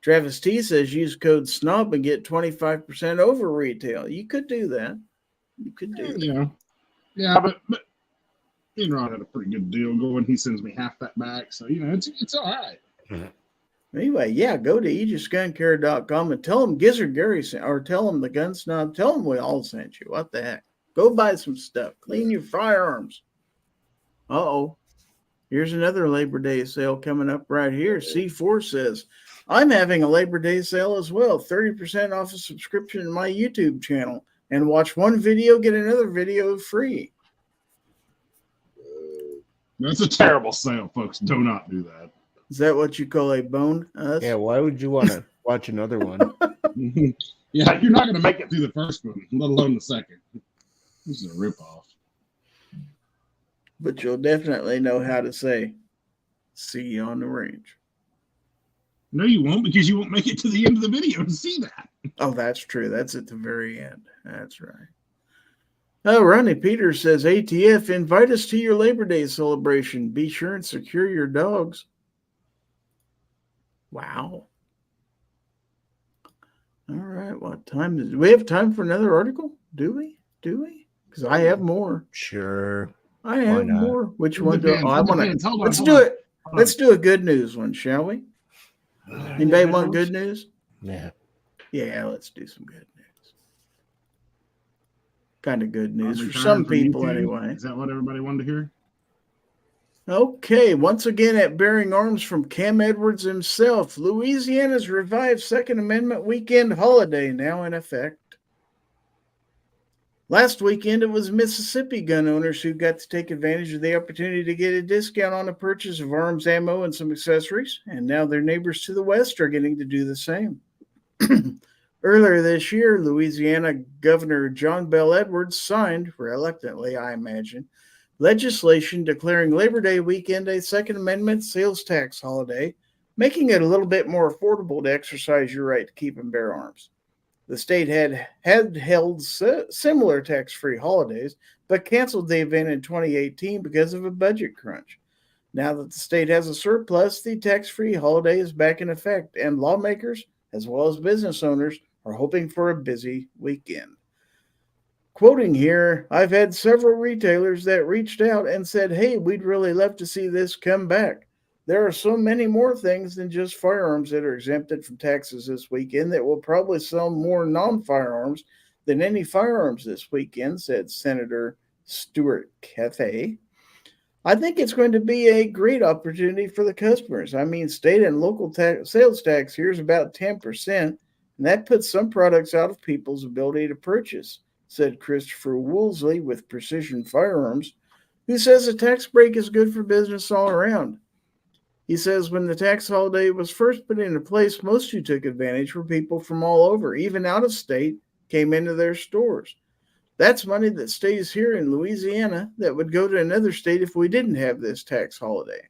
D: Travis T says use code SNOB and get 25% over retail. You could do that. You could do that.
A: Yeah, but Enron had a pretty good deal going. He sends me half that back, so it's all right.
D: Anyway, yeah, go to aegisguncare.com and tell them Gizzard Gary sent, or tell them the Gun Snob. Tell them we all sent you. What the heck? Go buy some stuff. Clean your firearms. Uh-oh. Here's another Labor Day sale coming up right here. C4 says, I'm having a Labor Day sale as well. 30% off a subscription to my YouTube channel. And watch one video, get another video free.
A: That's a terrible sale, folks. Do not do that.
D: Is that what you call a bone?
B: Yeah, why would you want to watch another one?
A: Yeah, you're not going to make it through the first one, let alone the second. This is a ripoff.
D: But you'll definitely know how to say See you on the range.
A: No, you won't, because you won't make it to the end of the video to see that.
D: Oh, that's true. That's at the very end. That's right. Oh, Ronnie Peters says, ATF, invite us to your Labor Day celebration. Be sure and secure your dogs. Wow. All right. What time is it? Do we have time for another article? Do we? Because I have more.
B: Sure.
D: I have more. Which one do I want to? Let's do it. Let's do a good news one, shall we? Anybody want good news?
B: Yeah.
D: Yeah, let's do some good news. Kind of good news for some people, anyway.
A: Is that what everybody wanted to hear?
D: Okay, once again at bearing arms from Cam Edwards himself, Louisiana's revived Second Amendment weekend holiday now in effect. Last weekend, it was Mississippi gun owners who got to take advantage of the opportunity to get a discount on the purchase of arms, ammo, and some accessories, and now their neighbors to the west are getting to do the same. Earlier this year, Louisiana Governor John Bel Edwards signed, reluctantly I imagine, legislation declaring Labor Day weekend a Second Amendment sales tax holiday, making it a little bit more affordable to exercise your right to keep and bear arms. The state had held similar tax-free holidays, but canceled the event in 2018 because of a budget crunch. Now that the state has a surplus, the tax-free holiday is back in effect, and lawmakers, as well as business owners, are hoping for a busy weekend. Quoting here, I've had several retailers that reached out and said, hey, we'd really love to see this come back. There are so many more things than just firearms that are exempted from taxes this weekend that will probably sell more non-firearms than any firearms this weekend, said Senator Stuart Cathay. I think it's going to be a great opportunity for the customers. I mean, state and local sales tax here is about 10%, and that puts some products out of people's ability to purchase, said Christopher Woolsey with Precision Firearms, who says a tax break is good for business all around. He says when the tax holiday was first put into place, most who took advantage were people from all over, even out of state, came into their stores. That's money that stays here in Louisiana that would go to another state if we didn't have this tax holiday.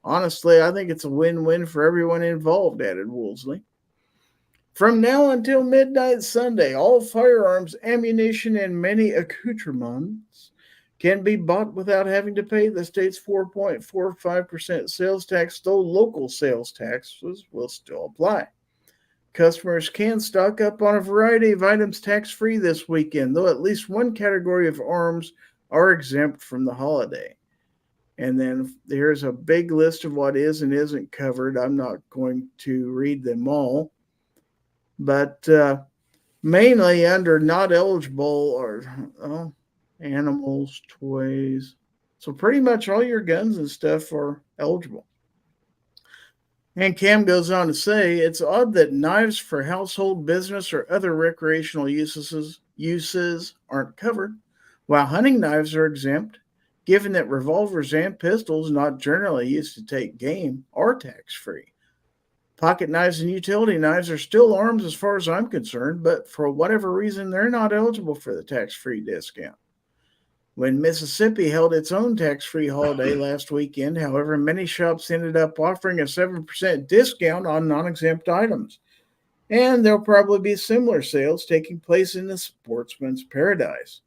D: Honestly, I think it's a win-win for everyone involved, added Woolsey. From now until midnight Sunday, all firearms, ammunition, and many accoutrements can be bought without having to pay the state's 4.45% sales tax, though local sales taxes will still apply. Customers can stock up on a variety of items tax-free this weekend, though at least one category of arms are exempt from the holiday. And then here's a big list of what is and isn't covered. I'm not going to read them all, but mainly under not eligible are animals, toys. So pretty much all your guns and stuff are eligible. And Cam goes on to say, it's odd that knives for household business or other recreational uses aren't covered, while hunting knives are exempt, given that revolvers and pistols, not generally used to take game, are tax-free. Pocket knives and utility knives are still arms as far as I'm concerned, but for whatever reason, they're not eligible for the tax-free discount. When Mississippi held its own tax-free holiday last weekend, however, many shops ended up offering a 7% discount on non-exempt items. And there'll probably be similar sales taking place in the sportsman's paradise.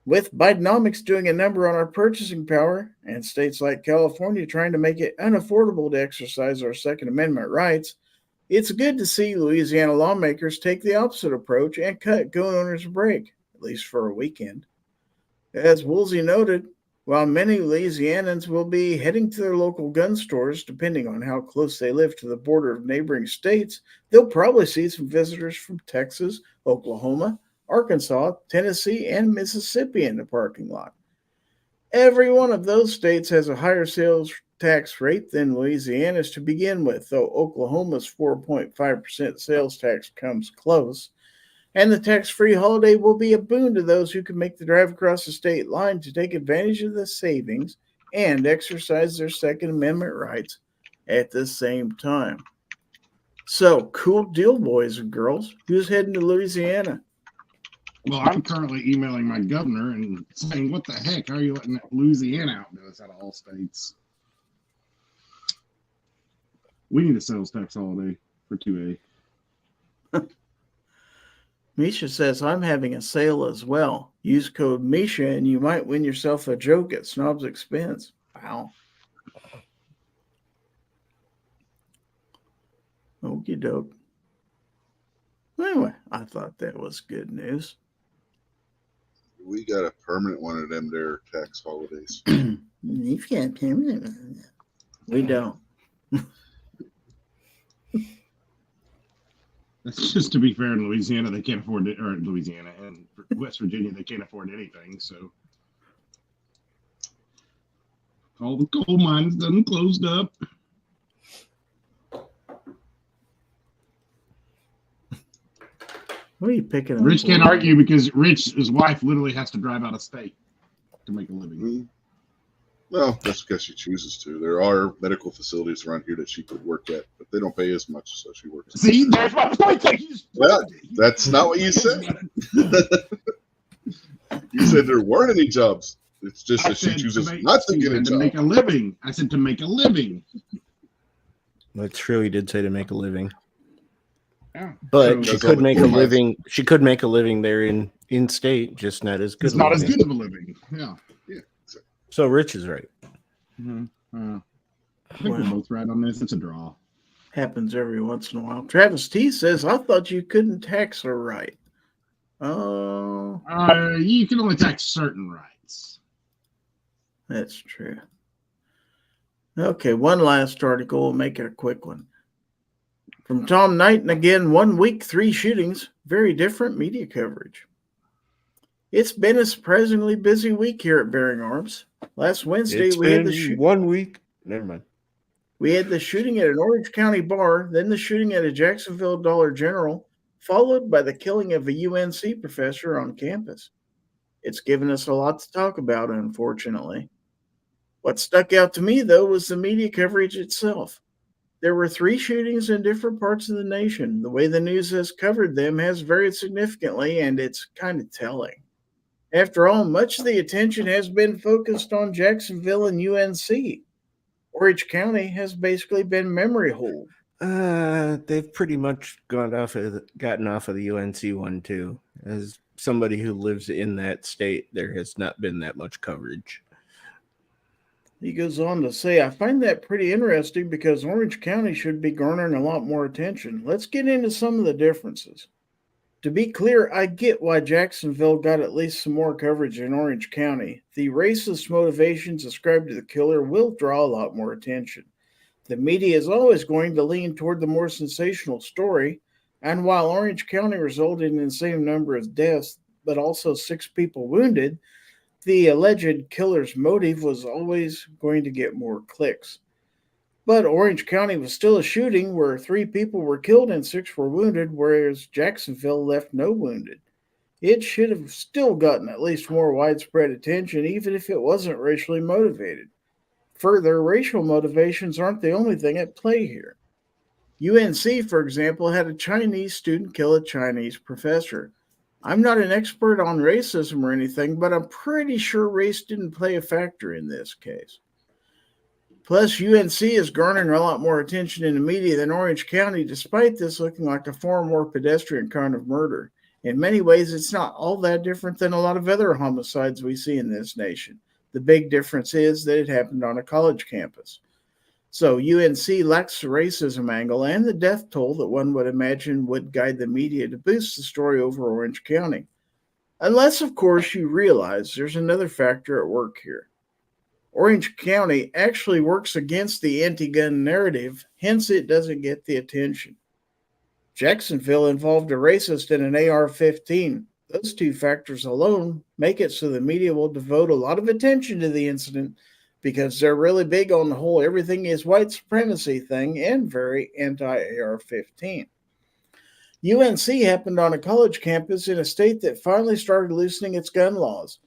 D: With Bidenomics doing a number on our purchasing power, and states like California trying to make it unaffordable to exercise our Second Amendment rights, it's good to see Louisiana lawmakers take the opposite approach and cut gun owners a break, at least for a weekend. As Woolsey noted, while many Louisianans will be heading to their local gun stores, depending on how close they live to the border of neighboring states, they'll probably see some visitors from Texas, Oklahoma, Arkansas, Tennessee, and Mississippi in the parking lot. Every one of those states has a higher sales tax rate than Louisiana's to begin with, though Oklahoma's 4.5% sales tax comes close. And the tax-free holiday will be a boon to those who can make the drive across the state line to take advantage of the savings and exercise their Second Amendment rights at the same time. So, cool deal, boys and girls. Who's heading to Louisiana?
A: Well, I'm currently emailing my governor and saying, what the heck? How are you letting Louisiana outdo us out of all states? We need a sales tax holiday for 2A.
D: Misha says, I'm having a sale as well. Use code Misha and you might win yourself a joke at Snob's expense. Wow. Okie doke. Anyway, I thought that was good news.
C: We got a permanent one of them there tax holidays.
D: You've got permanent. We don't.
A: That's just to be fair in Louisiana, they can't afford it, or Louisiana and West Virginia, they can't afford anything. So all the coal mines done closed up.
D: What are you picking up?
A: Rich can't argue because his wife literally has to drive out of state to make a living.
C: Mm-hmm. Well, that's because she chooses to. There are medical facilities around here that she could work at, but they don't pay as much, so she works.
A: See, there's my point.
C: Well, that's not what you said. You said there weren't any jobs. It's just that she chooses not to get a job.
A: To make a living. I said to make a living.
B: That's true. He did say to make a living.
A: Yeah.
B: But
A: So
B: she could make a living. She could make a living there in state, just not as good.
A: It's not as good of a living. Yeah.
C: Yeah.
B: So Rich is right.
A: Mm-hmm. I think we're both right on this. It's a draw.
D: Happens every once in a while. Travis T says, I thought you couldn't tax her right. Oh.
A: You can only tax certain rights.
D: That's true. Okay, one last article. We'll make it a quick one. From Tom Knight, and again, 1 week, 3 shootings, very different media coverage. It's been a surprisingly busy week here at Bearing Arms. Last Wednesday, we had the
B: 1 week. Never mind.
D: We had the shooting at an Orange County bar, then the shooting at a Jacksonville Dollar General, followed by the killing of a UNC professor on campus. It's given us a lot to talk about, unfortunately. What stuck out to me, though, was the media coverage itself. There were 3 shootings in different parts of the nation. The way the news has covered them has varied significantly, and it's kind of telling. After all, much of the attention has been focused on Jacksonville and UNC. Orange County has basically been memory hold.
B: They've pretty much gotten off of the UNC one too. As somebody who lives in that state, there has not been that much coverage.
D: He goes on to say, I find that pretty interesting because Orange County should be garnering a lot more attention. Let's get into some of the differences. To be clear, I get why Jacksonville got at least some more coverage in Orange County. The racist motivations ascribed to the killer will draw a lot more attention. The media is always going to lean toward the more sensational story, and while Orange County resulted in the same number of deaths, but also 6 people wounded, the alleged killer's motive was always going to get more clicks. But Orange County was still a shooting where 3 people were killed and 6 were wounded, whereas Jacksonville left no wounded. It should have still gotten at least more widespread attention, even if it wasn't racially motivated. Further, racial motivations aren't the only thing at play here. UNC, for example, had a Chinese student kill a Chinese professor. I'm not an expert on racism or anything, but I'm pretty sure race didn't play a factor in this case. Plus, UNC is garnering a lot more attention in the media than Orange County, despite this looking like a far more pedestrian kind of murder. In many ways, it's not all that different than a lot of other homicides we see in this nation. The big difference is that it happened on a college campus. So UNC lacks the racism angle and the death toll that one would imagine would guide the media to boost the story over Orange County. Unless, of course, you realize there's another factor at work here. Orange County actually works against the anti-gun narrative, hence it doesn't get the attention. Jacksonville involved a racist in an AR-15. Those 2 factors alone make it so the media will devote a lot of attention to the incident because they're really big on the whole everything is white supremacy thing and very anti-AR-15. UNC happened on a college campus in a state that finally started loosening its gun laws.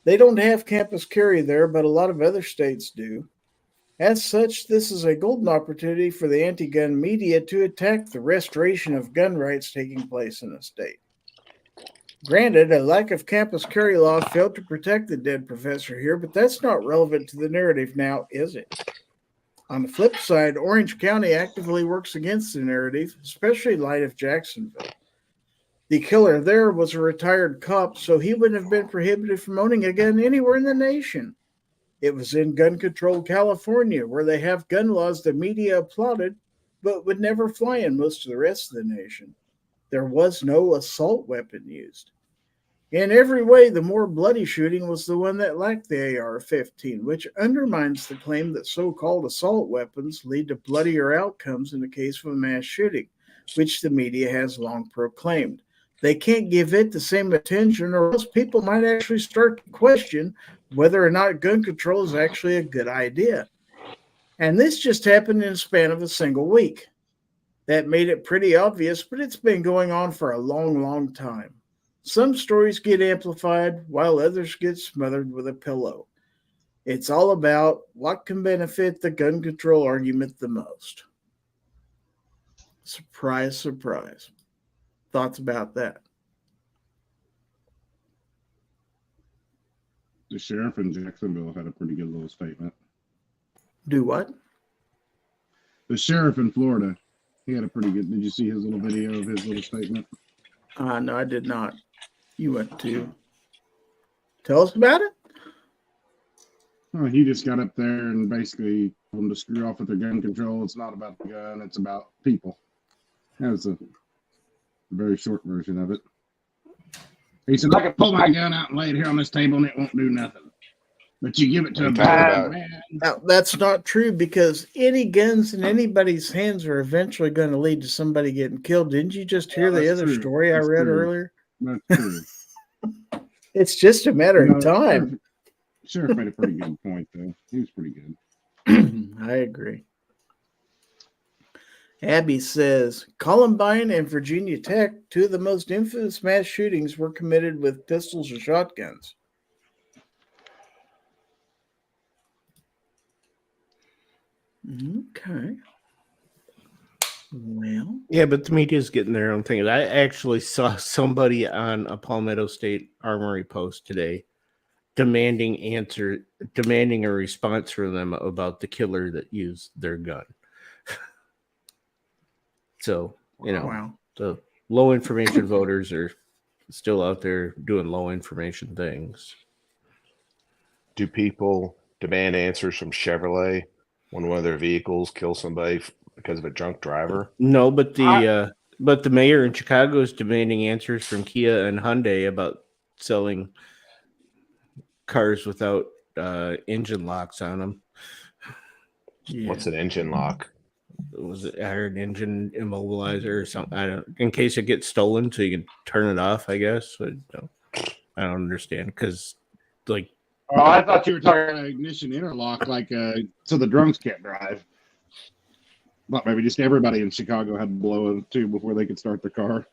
D: They don't have campus carry there, but a lot of other states do. As such, this is a golden opportunity for the anti-gun media to attack the restoration of gun rights taking place in the state. Granted, a lack of campus carry law failed to protect the dead professor here, but that's not relevant to the narrative now, is it? On the flip side, Orange County actively works against the narrative, especially in light of Jacksonville. The killer there was a retired cop, so he wouldn't have been prohibited from owning a gun anywhere in the nation. It was in gun-controlled California, where they have gun laws the media applauded, but would never fly in most of the rest of the nation. There was no assault weapon used. In every way, the more bloody shooting was the one that lacked the AR-15, which undermines the claim that so-called assault weapons lead to bloodier outcomes in the case of a mass shooting, which the media has long proclaimed. They can't give it the same attention, or else people might actually start to question whether or not gun control is actually a good idea. And this just happened in the span of a single week. That made it pretty obvious, but it's been going on for a long, long time. Some stories get amplified, while others get smothered with a pillow. It's all about what can benefit the gun control argument the most. Surprise, surprise. Thoughts about that?
A: The sheriff in Jacksonville had a pretty good little statement.
D: Do what?
A: The sheriff in Florida, he had a pretty good. Did you see his little video of his little statement?
D: No, I did not. You went to tell us about it?
A: Oh, he just got up there and basically told them to screw off with their gun control. It's not about the gun, it's about people. That was a very short version of it. He said, I can pull my gun out and lay it here on this table and it won't do nothing. But you give it to a bad man.
D: Now, that's not true, because any guns in anybody's hands are eventually going to lead to somebody getting killed. Didn't you just hear the other story I read earlier?
A: That's true.
D: It's just a matter of time.
A: Sheriff made a pretty good point, though. He was pretty good.
D: I agree. Abby says, Columbine and Virginia Tech, two of the most infamous mass shootings, were committed with pistols or shotguns. Okay. Well,
B: yeah, but the media's getting their own thing. I actually saw somebody on a Palmetto State Armory post today demanding a response from them about the killer that used their gun. So, the low information voters are still out there doing low information things.
G: Do people demand answers from Chevrolet when one of their vehicles kills somebody because of a drunk driver?
B: No, but the mayor in Chicago is demanding answers from Kia and Hyundai about selling cars without engine locks on them.
G: Yeah. What's an engine lock?
B: Was it an engine immobilizer or something? I don't. In case it gets stolen, so you can turn it off. I guess. I don't understand, because like.
A: Oh, I thought you were talking about ignition interlock, so the drunks can't drive. But maybe just everybody in Chicago had to blow a tube before they could start the car.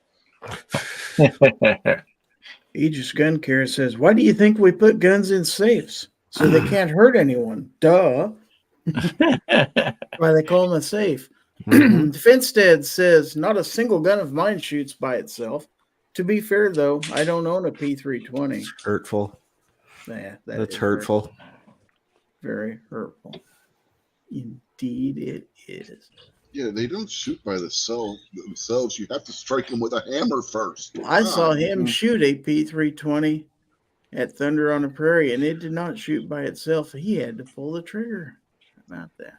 D: Aegis Gun Care says, why do you think we put guns in safes? So they can't hurt anyone. Duh. Why they call them a safe. Finstead says, not a single gun of mine shoots by itself. To be fair, though, I don't own a P320.
B: It's hurtful.
D: Yeah,
B: that's hurtful.
D: Very hurtful. Indeed, it is.
C: Yeah, they don't shoot by themselves. You have to strike them with a hammer first.
D: I saw him shoot a P320 at Thunder on the Prairie, and it did not shoot by itself. He had to pull the trigger. How about that?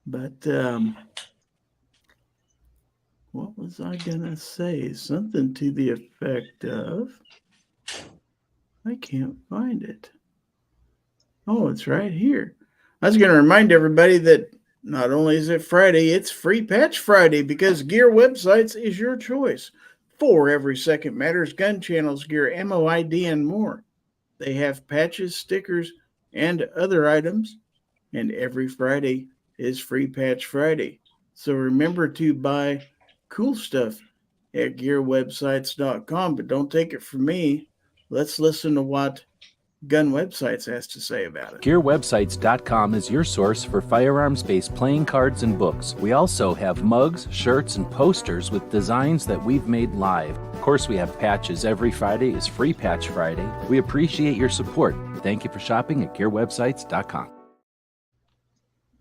D: But what was I gonna say? Something to the effect of, I can't find it. Oh, it's right here. I was going to remind everybody that not only is it Friday, it's Free Patch Friday, because Gear Websites is your choice for every second matters, gun channels, gear, ammo, ID, and more. They have patches, stickers, and other items, and every Friday is Free Patch Friday. So remember to buy cool stuff at gearwebsites.com, but don't take it from me. Let's listen to what Gun Websites has to say about it.
H: GearWebsites.com is your source for firearms-based playing cards and books. We also have mugs, shirts, and posters with designs that we've made live. course, we have patches. Every Friday is Free Patch Friday. We appreciate your support. Thank you for shopping at gearwebsites.com.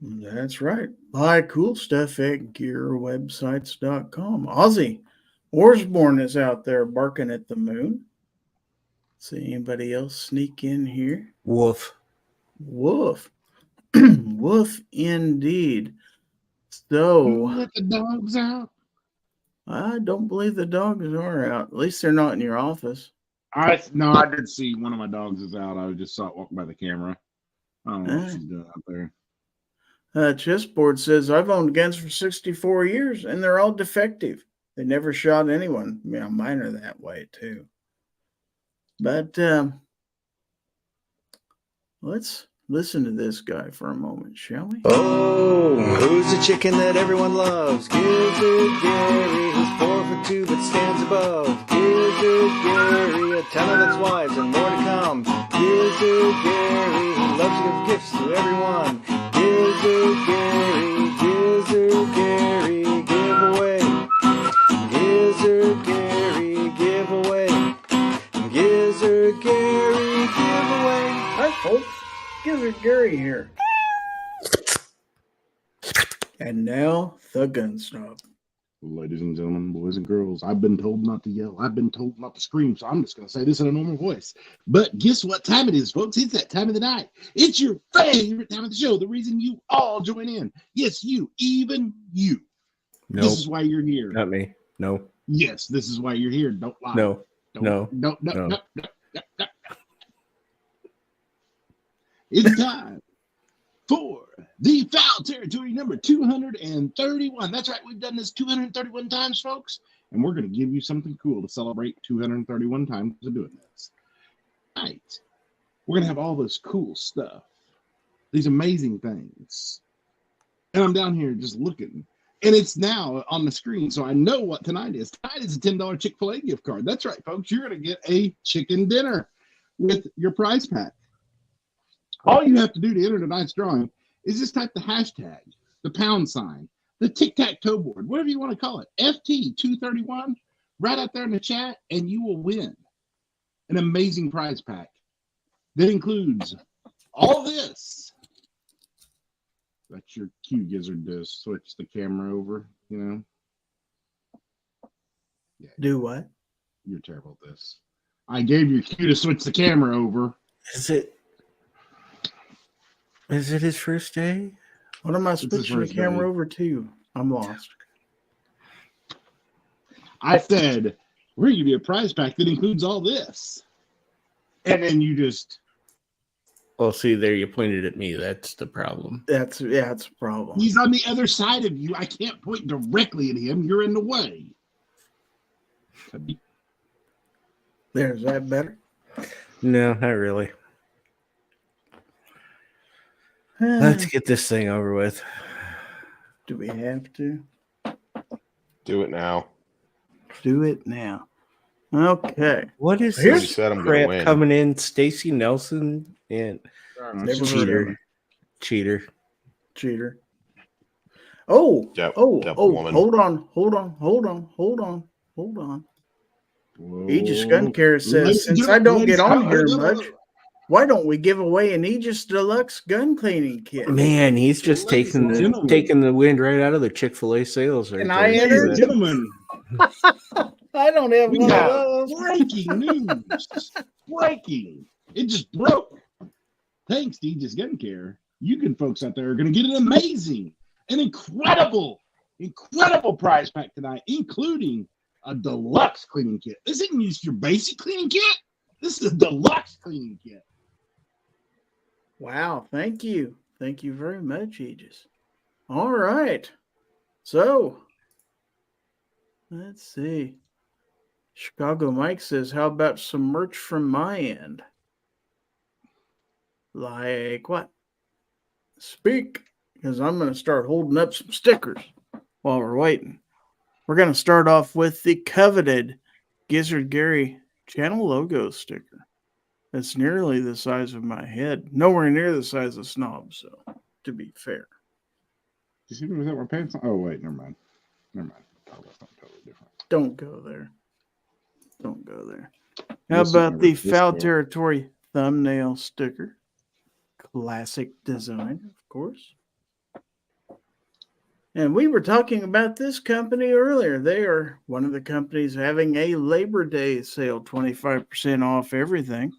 D: That's right. Buy cool stuff at gearwebsites.com. Ozzy Warsborn is out there barking at the moon. See anybody else sneak in here?
B: Woof.
D: Woof. Woof indeed. So
A: Let the dogs out.
D: I don't believe the dogs are out. At least they're not in your office.
A: I did see one of my dogs is out. I just saw it walking by the camera. I don't know what she's doing out there.
D: Chessboard says, I've owned guns for 64 years, and they're all defective. They never shot anyone. Yeah, mine are that way, too. But let's listen to this guy for a moment, shall we?
I: Oh, who's the chicken that everyone loves? Gizzard Gary, who's 4'2" but stands above. Gizzard Gary, a ton of its wives and more to come. Gizzard Gary, who loves to give gifts to everyone. Gizzard Gary, giveaway. Gizzard Gary, giveaway. Gizzard Gary, giveaway.
D: Hi, folks. Gizzard Gary here. And now, the gun snob.
A: Ladies and gentlemen, boys and girls, I've been told not to yell. I've been told not to scream, so I'm just going to say this in a normal voice. But guess what time it is, folks? It's that time of the night. It's your favorite time of the show. The reason you all join in. Yes, you. Even you.
B: No.
A: This is why you're here.
B: Not me. No.
A: Yes, this is why you're here. Don't lie.
B: No.
A: No.
B: No.
A: No. It's time for the Fowl Territory number 231. That's right. We've done this 231 times, folks. And we're going to give you something cool to celebrate 231 times of doing this. Tonight, we're going to have all this cool stuff. These amazing things. And I'm down here just looking. And it's now on the screen, so I know what tonight is. Tonight is a $10 Chick-fil-A gift card. That's right, folks. You're going to get a chicken dinner with your prize pack. All you have to do to enter tonight's drawing is just type the hashtag, the pound sign, the tic-tac-toe board, whatever you want to call it, FT231, right out there in the chat, and you will win an amazing prize pack that includes all this. That's your cue, Gizzard, to switch the camera over, you know? Yeah,
D: Do what?
A: you're terrible at this. I gave you a cue to switch the camera over.
B: Is it his first day?
D: What am I
A: his
D: switching the
A: first
D: camera
A: day.
D: over to? I'm lost.
A: I said, we're going to give you a prize pack that includes all this. And then you just...
B: Well, see, there you pointed at me. That's the problem.
D: It's a problem.
A: He's on the other side of you. I can't point directly at him. You're in the way.
D: There's that better.
B: No, not really. Let's get this thing over with.
D: Do we have to?
G: Do it now.
D: Do it now. Okay.
B: What is
G: Here's-
B: this
G: said I'm gonna
B: crap
G: win.
B: coming in? Stacy Nelson and
D: Never heard of her.
B: cheater.
D: Oh,
G: Yep,
D: oh,
G: woman.
D: hold on. Aegis Gun Care says, since I don't get on here much, why don't we give away an Aegis Deluxe gun cleaning kit?
B: Man, he's just
A: Ladies and gentlemen.
B: taking the wind right out of the Chick-fil-A sales. Right
D: Can
B: there.
D: I enter?
A: Ladies and gentlemen,
D: I don't have
A: we
D: one of
A: have
D: those.
A: breaking news. Breaking. It just broke. Thanks to Aegis Gun Care, you good folks out there are going to get an amazing, an incredible prize pack tonight, including a deluxe cleaning kit. This isn't just your basic cleaning kit. This is a deluxe cleaning kit.
D: Wow, thank you. Thank you very much, Aegis. All right. So, let's see. Chicago Mike says, how about some merch from my end? Like what? Speak, because I'm going to start holding up some stickers while we're waiting. We're going to start off with the coveted Gizzard Gary channel logo sticker. That's nearly the size of my head. Nowhere near the size of Snob, so to be fair.
A: You see me without my pants on? Oh, wait, never mind. Oh, that's not totally different.
D: Don't go there. Don't go there. How about the Fowl Territory thumbnail sticker? Classic design, of course. And we were talking about this company earlier. They are one of the companies having a Labor Day sale, 25% off everything.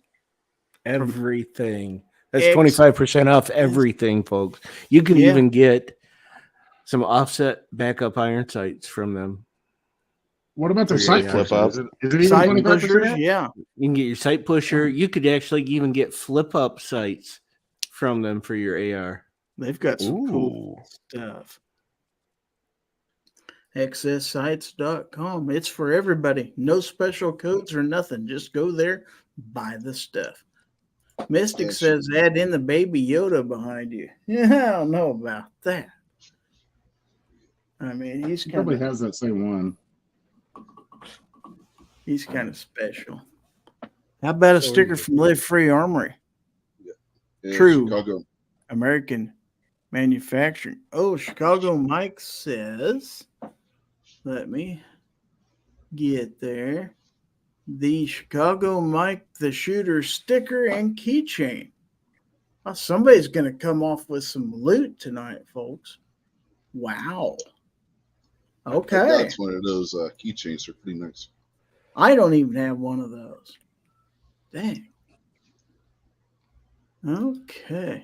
B: Everything. That's 25% off everything, folks. You can even get some offset backup iron sights from them.
A: What about their sight
G: flip
A: pusher?
G: up?
A: Is it even
D: Sight
A: 25%
D: pushers,
A: off?
D: yeah.
B: You can get your sight pusher. You could actually even get flip up sights from them for your AR.
D: They've got some cool stuff. XSsights.com. It's for everybody. No special codes or nothing. Just go there, buy the stuff. Mystic says add in the baby Yoda behind you. Yeah, I don't know about that. I mean,
A: He probably has that same one.
D: He's kind of special. How about a sticker from Live Free Armory?
C: Yeah,
D: True.
C: Chicago.
D: American manufacturing. Oh, Chicago Mike says, let me get there. The Chicago Mike the Shooter sticker and keychain. Oh, somebody's going to come off with some loot tonight, folks. Wow. Okay.
C: That's one of those keychains. They're pretty nice.
D: I don't even have one of those. Dang. Okay.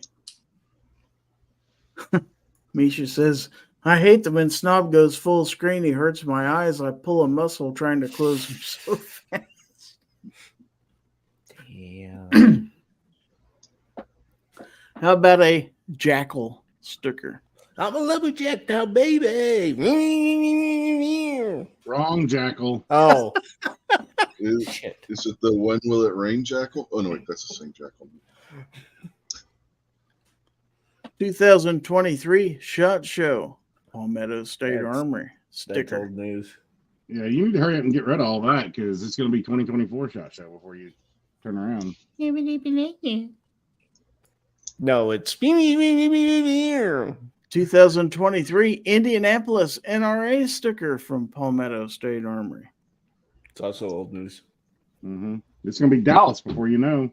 D: Misha says, I hate that when Snob goes full screen, he hurts my eyes. I pull a muscle trying to close them so fast.
B: Yeah.
D: How about a jackal sticker?
B: I'm a lumberjack now, baby.
A: Wrong, Jackal.
B: Oh.
C: Is it the When Will It Rain Jackal? Oh, no, wait, that's the same Jackal.
D: 2023 SHOT Show. Palmetto State Armory sticker.
B: That's old news.
A: Yeah, you need to hurry up and get rid of all that because it's going to be 2024 SHOT Show before you turn around.
B: No, it's
D: 2023 Indianapolis NRA sticker from Palmetto State Armory.
B: It's also old news.
A: Mm-hmm. It's going to be Dallas before you know.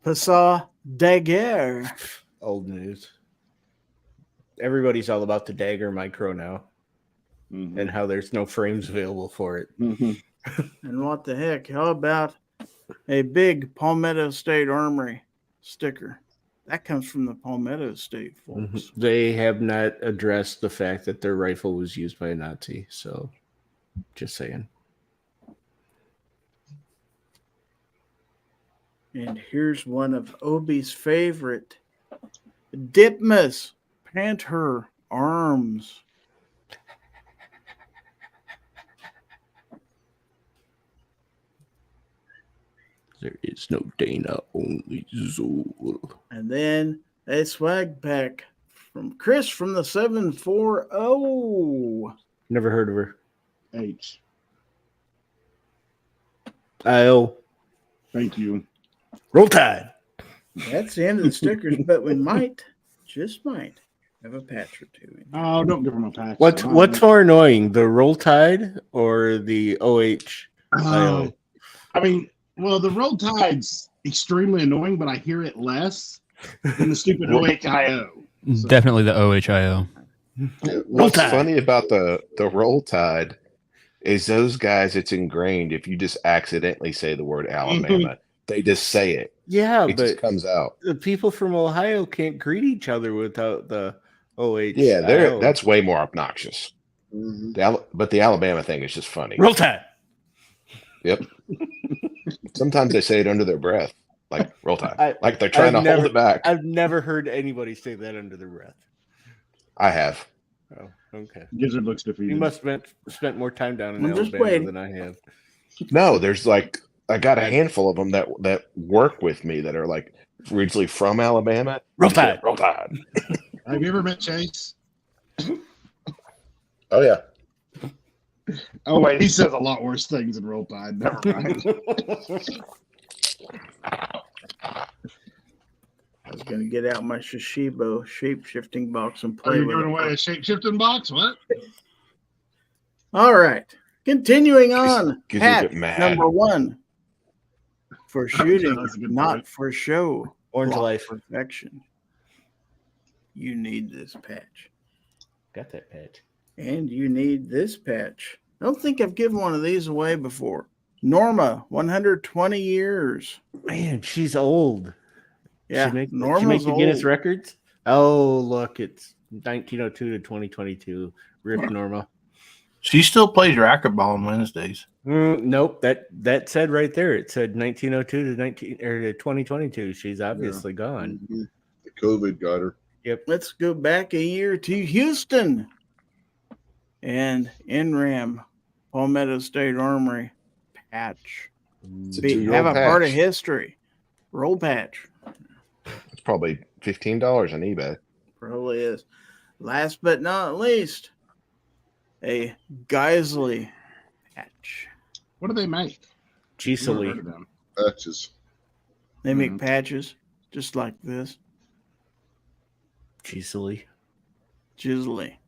D: Passat Dagger.
B: Old news. Everybody's all about the Dagger Micro now, and how there's no frames available for it.
D: And what the heck? How about a big Palmetto State Armory sticker? That comes from the Palmetto State folks.
B: They have not addressed the fact that their rifle was used by a Nazi. So, just saying.
D: And here's one of Obi's favorite. Dipmus Panther Arms.
B: There is no Dana, only Zool.
D: And then a swag pack from Chris from the 740.
B: Never heard of her.
A: H.
B: IO.
A: Thank you.
B: Roll Tide.
D: That's the end of the stickers, but we might, just might, have a patch or two.
A: Oh, don't give them a patch.
B: What's more annoying, the Roll Tide or the OH?
A: I mean, well, the Roll Tide's extremely annoying, but I hear it less than the stupid OHIO. So.
F: Definitely the OHIO.
G: What's funny about the Roll Tide is those guys, it's ingrained. If you just accidentally say the word Alabama, they just say it.
B: Yeah,
G: it just comes out.
B: The people from Ohio can't greet each other without the OH.
G: Yeah, that's way more obnoxious. But the Alabama thing is just funny.
B: Roll Tide.
G: Yep. Sometimes they say it under their breath, like Roll Tide, like they're trying to hold it back.
B: I've never heard anybody say that under their breath.
G: I have.
B: Oh, okay.
A: Gizzard looks defeated.
B: You must have spent more time down in Alabama than I have.
G: No, there's like I got a handful of them that work with me that are like originally from Alabama.
B: Roll Tide.
G: Roll Tide.
A: Have you ever met Chase?
G: Oh yeah.
A: Oh wait, he says a lot worse things than Roll Tide. Never mind.
D: I was going to get out my Shishibo shape-shifting box and
A: Are
D: play
A: you
D: with it.
A: giving away a shape-shifting box? What?
D: All right. Continuing on,
G: Gizzard
D: patch
G: get mad.
D: number 1 for shooting,
A: That's a good
D: not
A: point.
D: for show.
B: Orange
D: Block
B: Life.
D: perfection. You need this patch,
B: Got that patch.
D: and you need this patch. I don't think I've given one of these away before. Norma, 120 years.
B: Man, she's old.
D: Yeah,
B: she make
D: Norma's
B: the Guinness
D: old.
B: records. Oh, look, it's 1902 to 2022. Rip Norma.
E: She still plays racquetball on Wednesdays.
B: Nope, that said right there. It said 1902 to 2022. She's obviously gone.
C: Mhm. The COVID got her.
B: Yep.
D: Let's go back a year to Houston and NRAM, Palmetto State Armory patch.
G: It's a
D: Have
G: 2-year-old
D: a part of
G: patch.
D: history. Roll patch.
G: It's probably $15 on eBay.
D: Probably is. Last but not least, a Geisley patch.
A: What do they make? Never
B: Cheesily.
A: heard of them.
C: Patches.
D: They make
A: Mhm.
D: patches just like this.
B: Cheesily.
D: Gizzly.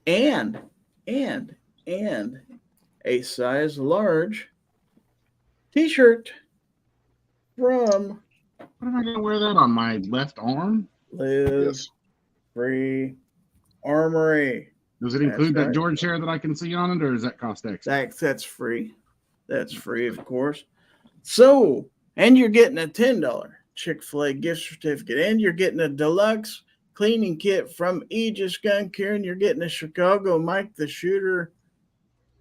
D: And a size large t-shirt from
A: What am I going to wear that on my left arm?
D: Live
C: Yes.
D: Free Armory.
A: Does it
D: That's
A: include that
D: right.
A: George hair that I can see on it, or does that cost extra?
D: That's free. That's free, of course. So, and you're getting a $10 Chick-fil-A gift certificate, and you're getting a deluxe cleaning kit from Aegis Gun Care, and you're getting a Chicago Mike the Shooter,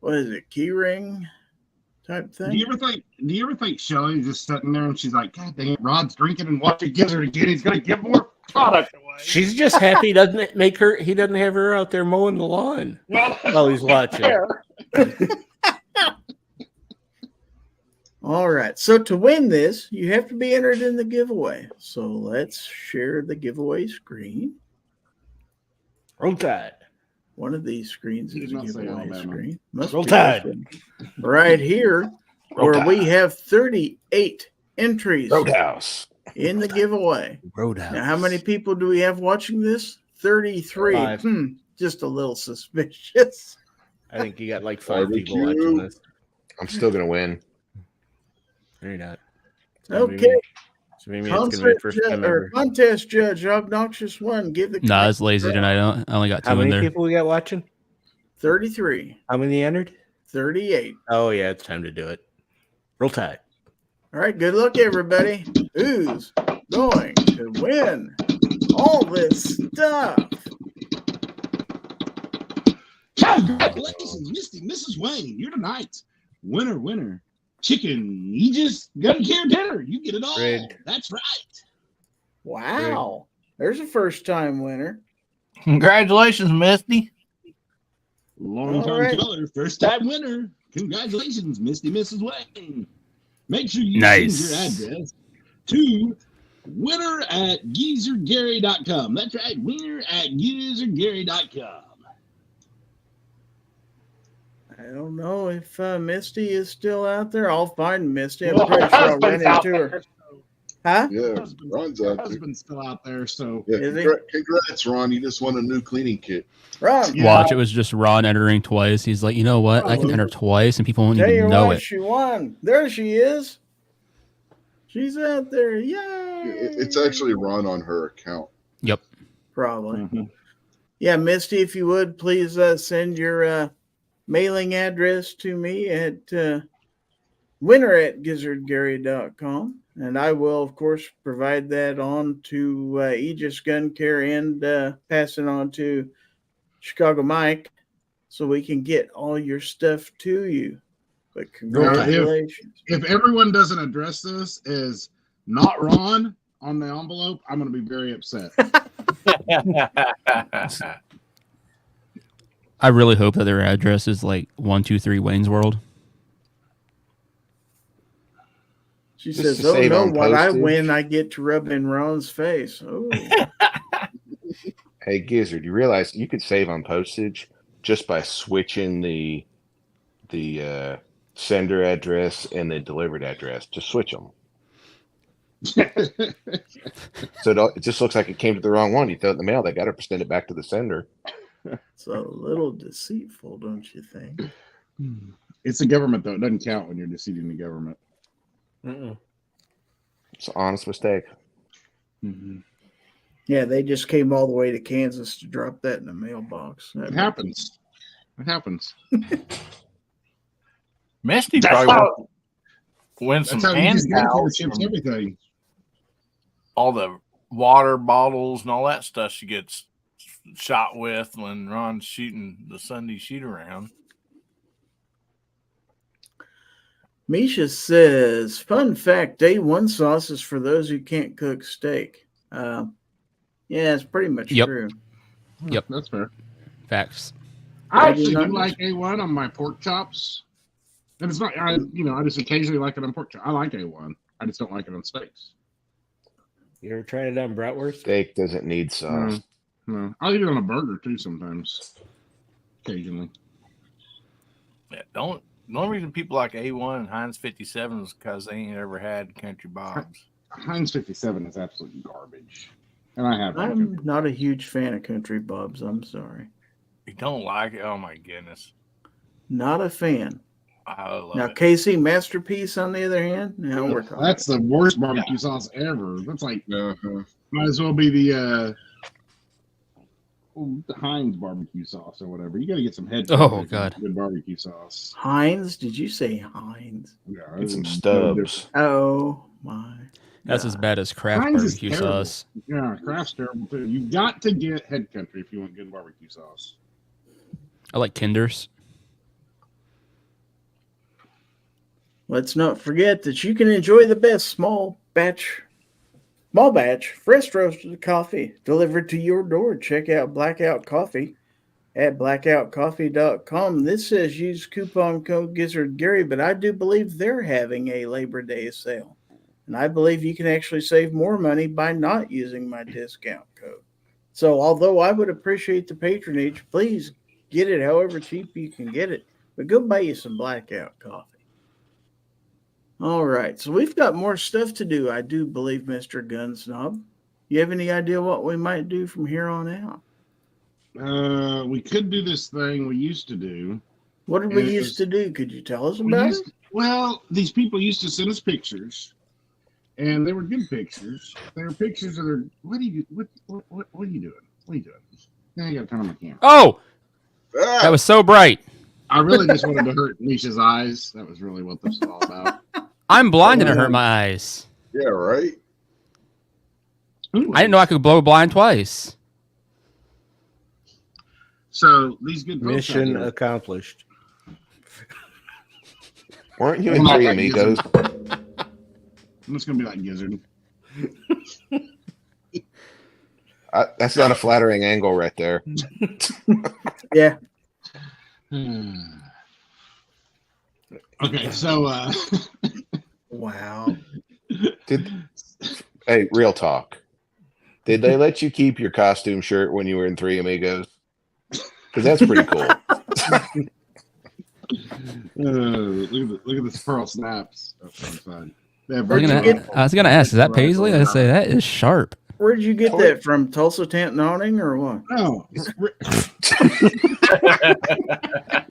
D: what is it, key ring type thing?
A: Do you ever think Shelly's just sitting there and she's like, God dang it, Rod's drinking and watching Gizzard again. He's going to give more product away.
B: She's just happy he doesn't have her out there mowing the lawn while he's watching.
D: All right. So to win this, you have to be entered in the giveaway. So let's share the giveaway screen.
B: Roll Tide.
D: One of these screens
A: Did
D: is a
A: not say
D: giveaway
A: Alabama.
D: screen. Must
B: Roll
D: be
B: Tide.
D: this one. Right here,
G: Roll
D: where we
G: Tide.
D: have 38 entries
G: Roadhouse.
D: in the giveaway.
B: Roadhouse.
D: Now, how many people do we have watching this? 33.
B: 5.
D: Just a little suspicious.
B: I think you got like 5 people
C: Barbecue.
B: watching this.
G: I'm still going to win.
B: No, you're not.
D: Okay.
B: Maybe it's going to be the first time ever.
D: Contest judge, Obnoxious One. Give the
F: Nah, I was lazy tonight. I only got 2
B: How
F: in
B: many
F: there.
B: people we got watching?
D: 33.
B: How many entered?
D: 38.
B: Oh, yeah, it's time to do it. Roll Tide.
D: All right, good luck, everybody. Who's going to win all this stuff?
A: Congratulations, Misty, Mrs. Wayne. You're tonight's winner. Chicken Aegis Gun Care dinner. You get it all.
B: Rigged.
A: That's right.
D: Wow. There's a first-time winner.
E: Congratulations, Misty.
A: Long
D: All
A: time
D: right.
A: caller, first time winner. Congratulations, Misty Mrs. Wayne. Make sure you
F: Nice.
A: send your address to winner@gizzardgary.com. That's right, winner@gizzardgary.com.
D: I don't know if Misty is still out there. I'll find Misty. I'm pretty sure I'll run into her. Huh?
C: Yeah, Ron's out there.
A: Husband's still out there, so
C: Yeah,
D: Is he?
C: congrats, Ron. You just won a new cleaning kit.
D: Ron,
A: Yeah.
F: Watch, it was just Ron entering twice. He's like, you know what? I can enter twice and people won't
D: tell you
F: even know
D: what,
F: it.
D: she won. There she is. She's out there. Yay!
C: It's actually Ron on her account.
F: Yep.
D: Probably.
A: Mhm.
D: Yeah, Misty, if you would, please send your mailing address to me at winner@gizzardgary.com. And I will, of course, provide that on to Aegis Gun Care and pass it on to Chicago Mike so we can get all your stuff to you. But congratulations.
A: if everyone doesn't address this as not Ron on the envelope, I'm going to be very upset.
F: I really hope that their address is like 123 Wayne's World.
D: She
G: Just
D: says,
G: to
D: oh,
G: save
D: no,
G: on
D: what I
G: postage.
D: win, I get to rub in Ron's face. Oh,
G: Hey, Gizzard, you realize you could save on postage just by switching the sender address and the delivered address. Just switch them. So it just looks like it came to the wrong one. You throw it in the mail. They got to send it back to the sender.
D: it's a little deceitful, don't you think?
A: It's the government, though. It doesn't count when you're deceiving the government.
G: It's an honest mistake.
A: Mm-hmm.
D: Yeah, they just came all the way to Kansas to drop that in the mailbox.
A: It happens. It happens.
E: Misty
A: That's
E: probably
A: how-
E: win some
A: That's how you
E: hand
A: just get
E: towels
A: chips
E: from
A: everything.
E: all the water bottles and all that stuff she gets shot with when Ron's shooting the Sunday shoot around.
D: Misha says, fun fact, A1 sauce is for those who can't cook steak. Yeah, it's pretty much true.
F: Yep.
A: That's fair.
F: Facts.
A: I actually do like A1 on my pork chops. And it's not, I just occasionally like it on pork chops. I like A1. I just don't like it on steaks.
B: You ever tried it on bratwurst?
G: Steak doesn't need sauce.
A: No. I'll eat it on a burger too sometimes. Occasionally.
E: Yeah, the only reason people like A1 and Heinz 57 is because they ain't ever had Country Bob's.
A: Heinz 57 is absolute garbage. And I have.
D: I'm not a huge fan of Country Bob's. I'm sorry.
E: You don't like it? Oh, my goodness.
D: Not a fan.
E: I love
D: Now,
E: it.
D: KC Masterpiece, on the other hand, now we're talking.
A: That's the worst barbecue sauce ever. That's like, might as well be the Heinz barbecue sauce or whatever. You got to get some head.
F: Oh, God.
A: Good barbecue sauce.
D: Heinz? Did you say Heinz?
A: Yeah,
G: Get some Stubbs.
D: Oh, my.
F: That's as bad as Kraft
A: Heinz is
F: barbecue
A: terrible.
F: sauce.
A: Yeah, Kraft's terrible too. You got to get Head Country if you want good barbecue sauce.
F: I like Kinder's.
D: Let's not forget that you can enjoy the best small batch, fresh roasted coffee delivered to your door. Check out Blackout Coffee at blackoutcoffee.com. This says use coupon code Gizzard Gary, but I do believe they're having a Labor Day sale. And I believe you can actually save more money by not using my discount code. So although I would appreciate the patronage, please get it however cheap you can get it. But go buy you some Blackout Coffee. All right, so we've got more stuff to do, I do believe, Mr. Gun Snob. You have any idea what we might do from here on out?
A: We could do this thing we used to do.
D: What did we used to do? Could you tell us about it?
A: Well, these people used to send us pictures, and they were good pictures. They were pictures of their. What are you doing? What are you doing? Now you got to turn on my camera.
F: Oh, that was so bright.
A: I really just wanted to hurt Nisha's eyes. That was really what this was all about.
F: I'm blind and it hurt my eyes.
C: Yeah, right.
F: I didn't know I could blow blind twice.
A: So these good folks
B: Mission
A: out here-
B: accomplished.
G: Weren't you
A: I'm
G: in
A: not
G: Three
A: like
G: Amigos?
A: I'm just gonna be like Gizzard.
G: That's not a flattering angle right there.
D: Yeah.
A: Okay, so
D: Wow.
G: Hey, real talk. Did they let you keep your costume shirt when you were in Three Amigos? Because that's pretty cool.
A: Look at this pearl snaps. I
F: was gonna ask, is that Paisley? I'd say that is sharp.
D: Where'd you get that from? Tulsa Tent Awning or what?
A: No.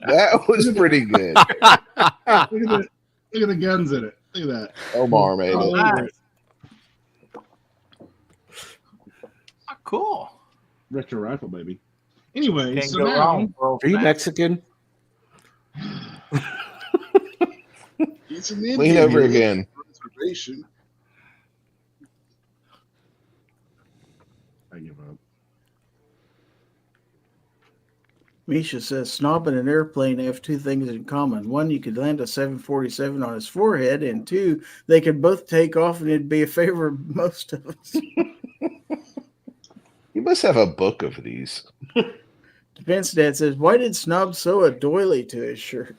G: That was pretty good.
A: Look at the guns in it. Look at that.
G: Omar made it.
E: Nice. Cool.
A: Retro rifle, baby. Anyway,
E: Can't
A: so
E: go
A: now,
E: wrong. Bro.
B: Are you Mexican?
C: He's an Indian.
G: Lean over
C: He lives
G: again.
C: on a reservation.
A: I give up.
D: Misha says Snob and an airplane have two things in common. One, you could land a 747 on his forehead, and two, they could both take off and it'd be a favor of most of us.
G: You must have a book of these.
D: Defense Dad says, why did Snob sew a doily to his shirt?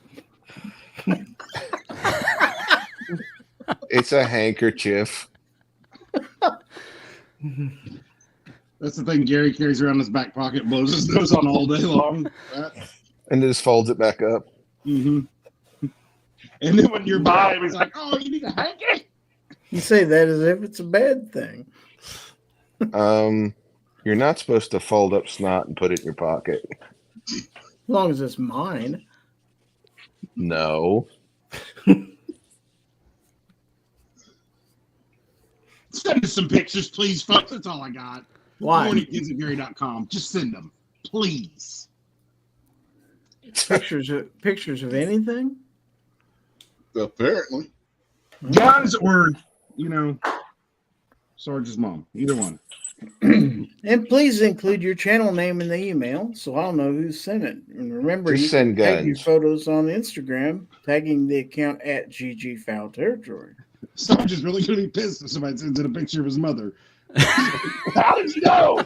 G: It's a handkerchief.
A: That's the thing Gary carries around in his back pocket, blows his nose on all day long.
G: And just folds it back up.
A: Mm-hmm. And then when you're by him, he's like, "Oh, you need a hanky."
D: You say that as if it's a bad thing.
G: You're not supposed to fold up snot and put it in your pocket.
D: As long as it's mine.
G: No.
A: Send us some pictures, please, folks. That's all I got.
D: Why?
A: Gorn at gizzardgary.com. Just send them, please.
D: Pictures of anything?
C: Apparently.
A: Guns or, Sarge's mom. Either one.
D: And please include your channel name in the email so I'll know who sent it. And remember,
G: Just
D: you
G: send
D: can tag your
G: guns.
D: photos on Instagram, tagging the account at GG Fowl Territory.
A: Sarge is really going to be pissed if somebody sends in a picture of his mother. How did you know?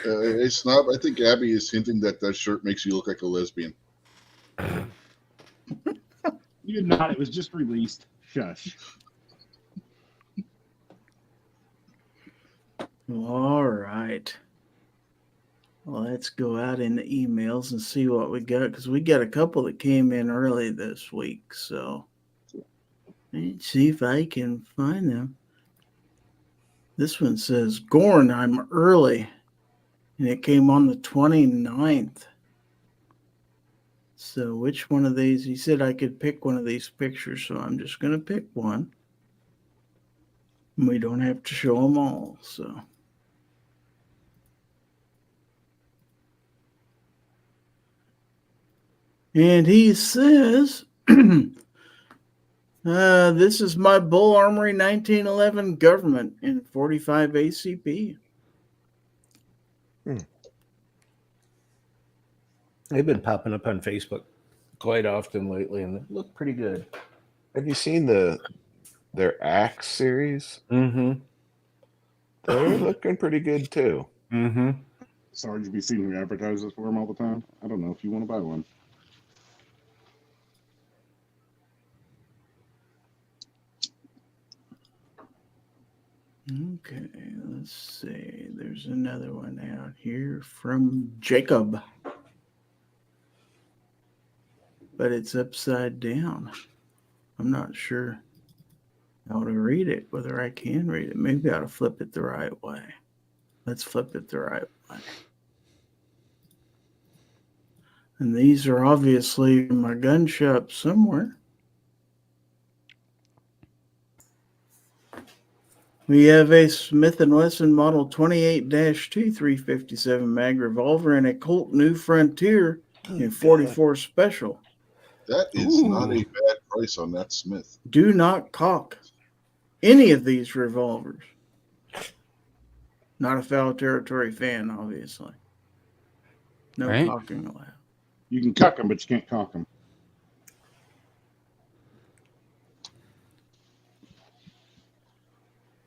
C: Hey, Snob, I think Abby is hinting that shirt makes you look like a lesbian.
A: You did not. It was just released. Shush.
D: All right. Well, let's go out in the emails and see what we got, because we got a couple that came in early this week. So let's see if I can find them. This one says, Gorn, I'm early. And it came on the 29th. So which one of these? He said I could pick one of these pictures, so I'm just going to pick one. We don't have to show them all, so. And he says, this is my Bull Armory 1911 government in 45 ACP.
B: They've been popping up on Facebook quite often lately, and they look pretty good.
G: Have you seen their Axe series?
B: Mm-hmm.
G: They're looking pretty good too.
B: Mm-hmm.
A: Sarge, you be seeing who advertises for him all the time? I don't know if you want to buy one.
D: Okay, let's see. There's another one out here from Jacob. But it's upside down. I'm not sure how to read it, whether I can read it. Maybe I ought to flip it the right way. Let's flip it the right way. And these are obviously in my gun shop somewhere. We have a Smith & Wesson Model 28-2 357 mag revolver and a Colt New Frontier in 44 Special.
C: That is not a bad price on that Smith.
D: Do not cock any of these revolvers. Not a Fowl Territory fan, obviously. No
F: Right.
D: cocking allowed.
A: You can cuck them, but you can't cock them.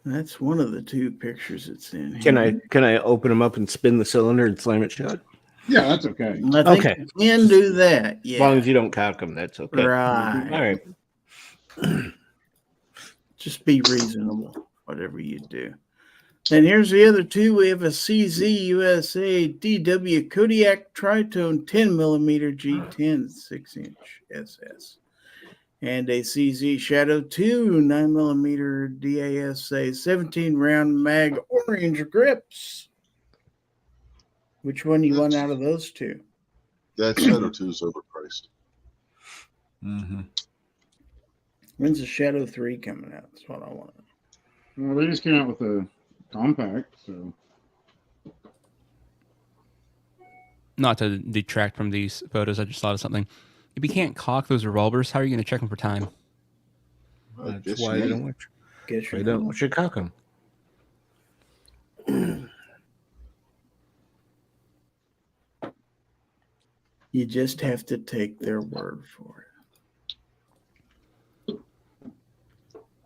D: That's one of the two pictures it's in here.
B: Can I open them up and spin the cylinder and slam it shut?
A: Yeah, that's okay.
D: I think
B: Okay.
D: you can do that. Yeah.
B: As long as you don't cock them, that's okay.
D: Right.
B: All right.
D: Just be reasonable, whatever you do. And here's the other two. We have a CZ USA DW Kodiak Tritone 10mm G10 6-inch SS. And a CZ Shadow 2 9mm DASA 17 round mag orange grips. Which one you want out of those two?
C: That Shadow 2 is overpriced.
B: Mm-hmm.
D: When's the Shadow 3 coming out? That's what I want.
A: Well, they just came out with a compact, so.
F: Not to detract from these photos, I just thought of something. If you can't cock those revolvers, how are you going to check them for time?
B: That's why they don't want you.
D: Guess
B: They don't want you to cock them.
D: You just have to take their word for it.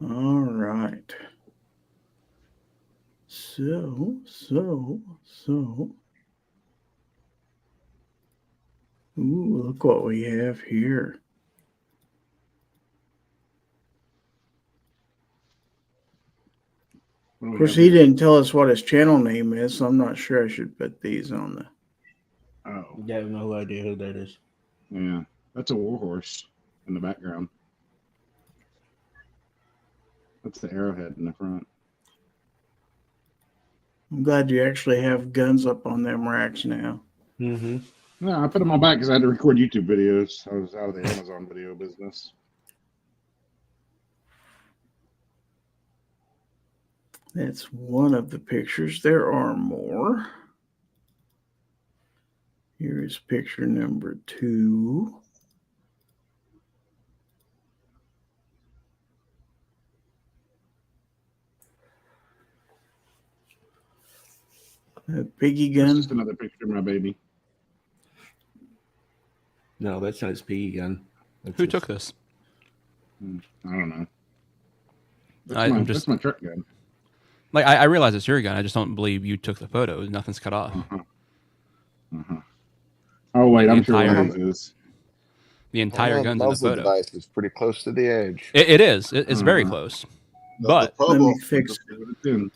D: All right. So. Ooh, look what we have here. Of course, he didn't tell us what his channel name is, so I'm not sure I should put these on the.
A: Oh,
B: I have no idea who that is.
A: yeah. That's a warhorse in the background. That's the arrowhead in the front.
D: I'm glad you actually have guns up on them racks now.
B: Mm-hmm.
A: No, I put them all back because I had to record YouTube videos. I was out of the Amazon video business.
D: That's one of the pictures. There are more. Here is picture number 2. A piggy gun.
A: That's just another picture of my baby.
B: No, that's not his piggy gun.
F: Who took this?
A: I don't know. That's my truck gun.
F: Like, I realize it's your gun. I just don't believe you took the photo. Nothing's cut off.
A: Oh wait, I'm sure
F: entire-
A: one of those is.
F: The entire gun's in the
G: muzzle
F: photo.
G: device is pretty close to the edge.
F: It is. It's very close. But
C: The problem,
D: Let me fix it.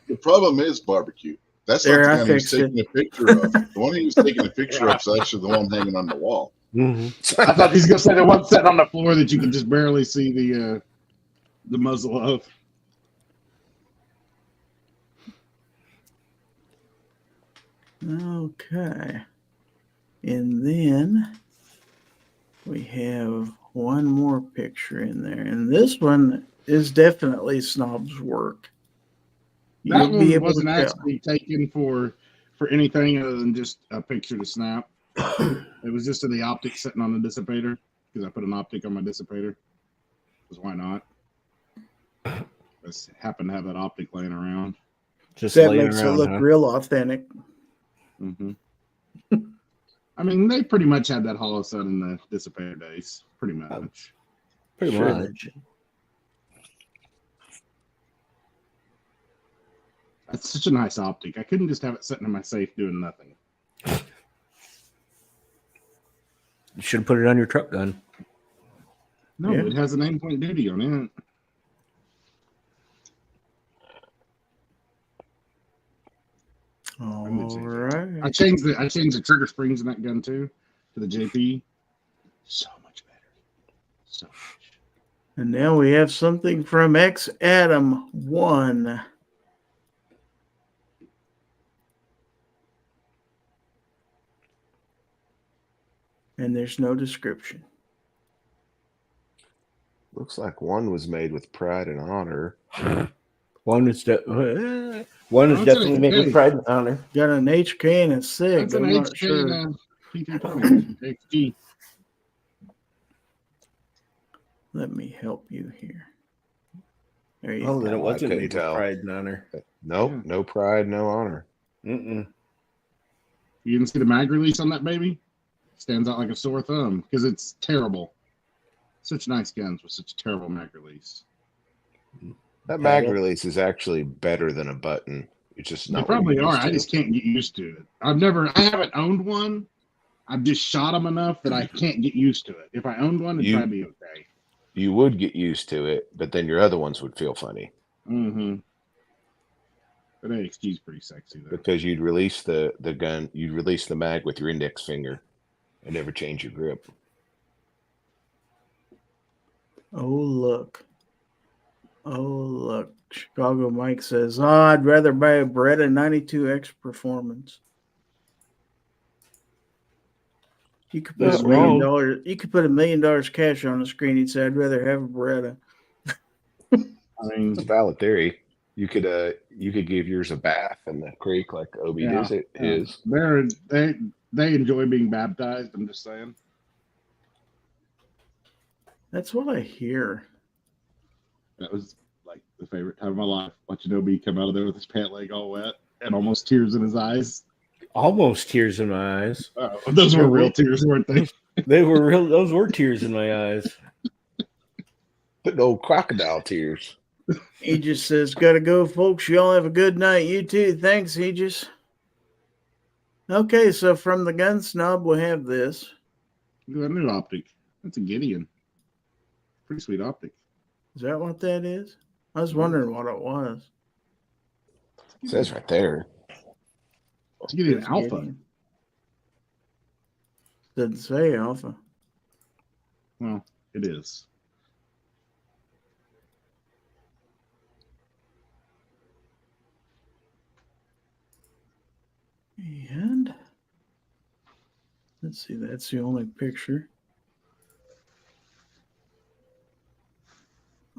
C: the problem is barbecue. That's
D: There,
C: not
D: I
C: the gun he was
D: fixed
C: taking a picture of. The one he was taking a picture of is actually the one hanging on the wall.
A: I thought he was gonna say the one sitting on the floor that you can just barely see the muzzle of.
D: Okay. And then we have one more picture in there. And this one is definitely Snob's work.
A: That
D: You'll be
A: one
D: able
A: wasn't
D: to tell.
A: actually taken for anything other than just a picture to snap. It was just of the optic sitting on the dissipator because I put an optic on my dissipator. Because why not? I just happen to have that optic laying around.
B: Just
D: That
B: laying
D: makes it
B: around,
D: look
B: huh?
D: real authentic.
A: Mm-hmm. I mean, they pretty much had that hollow sun in the dissipator days. Pretty much.
B: Pretty
D: Sure.
B: much.
A: That's such a nice optic. I couldn't just have it sitting in my safe doing nothing.
B: You should have put it on your truck gun.
A: No,
D: Yeah.
A: it has an aim-point duty on it.
D: All
A: I
D: right.
A: changed the trigger springs in that gun too to the JP. So much better. So much.
D: And now we have something from X Adam 1. And there's no description.
G: Looks like one was made with pride and honor.
B: One is definitely made with pride and honor.
D: Got an HK and a SIG.
A: That's an
D: I'm not
A: HK
D: sure.
A: and a P320 XG.
D: Let me help you here. There you
B: Oh,
D: go.
B: then it wasn't
G: couldn't
B: made with
G: tell.
B: pride and honor.
G: Nope,
A: Yeah.
G: no pride, no honor.
B: Mm-mm.
A: You didn't see the mag release on that baby? Stands out like a sore thumb because it's terrible. Such nice guns with such a terrible mag release.
G: That mag
B: Paddle.
G: release is actually better than a button. It's just
A: They
G: not.
A: probably
G: what you're
A: are.
G: used
A: I
G: to.
A: just can't get used to it. I haven't owned one. I've just shot them enough that I can't get used to it. If I owned one, it'd probably be okay.
G: You would get used to it, but then your other ones would feel funny
A: Mm-hmm. But AXG is pretty sexy though.
G: because you'd release the gun, you'd release the mag with your index finger, and never change your grip.
D: Oh, look. Oh, look. Chicago Mike says, I'd rather buy a Beretta 92X Performance. You could put
B: That's
D: $1 million.
B: wrong.
D: You could put $1 million cash on the screen. He'd say, I'd rather have a Beretta.
A: I mean,
G: It's a valid theory. You could give yours a bath in the creek like Obi
A: Yeah,
G: does it
A: yeah.
G: his.
A: they enjoy being baptized. I'm just saying.
D: That's what I hear.
A: That was like the favorite time of my life. Watching Obi come out of there with his pant leg all wet and almost tears in his eyes.
B: Almost tears in my eyes.
A: Those were real tears, weren't they?
B: They were real. Those were tears in my eyes.
G: Putting old crocodile tears.
D: He just says, gotta go, folks. Y'all have a good night. You too. Thanks, Aegis. Okay, so from the gun snob, we'll have this.
A: Look at that new optic. That's a Gideon. Pretty sweet optic.
D: Is that what that is? I was wondering what it was.
G: It says right there.
A: It's a Gideon
D: It's
A: Alpha.
D: Gideon. Doesn't say Alpha.
A: Well, it is.
D: And Let's see. That's the only picture.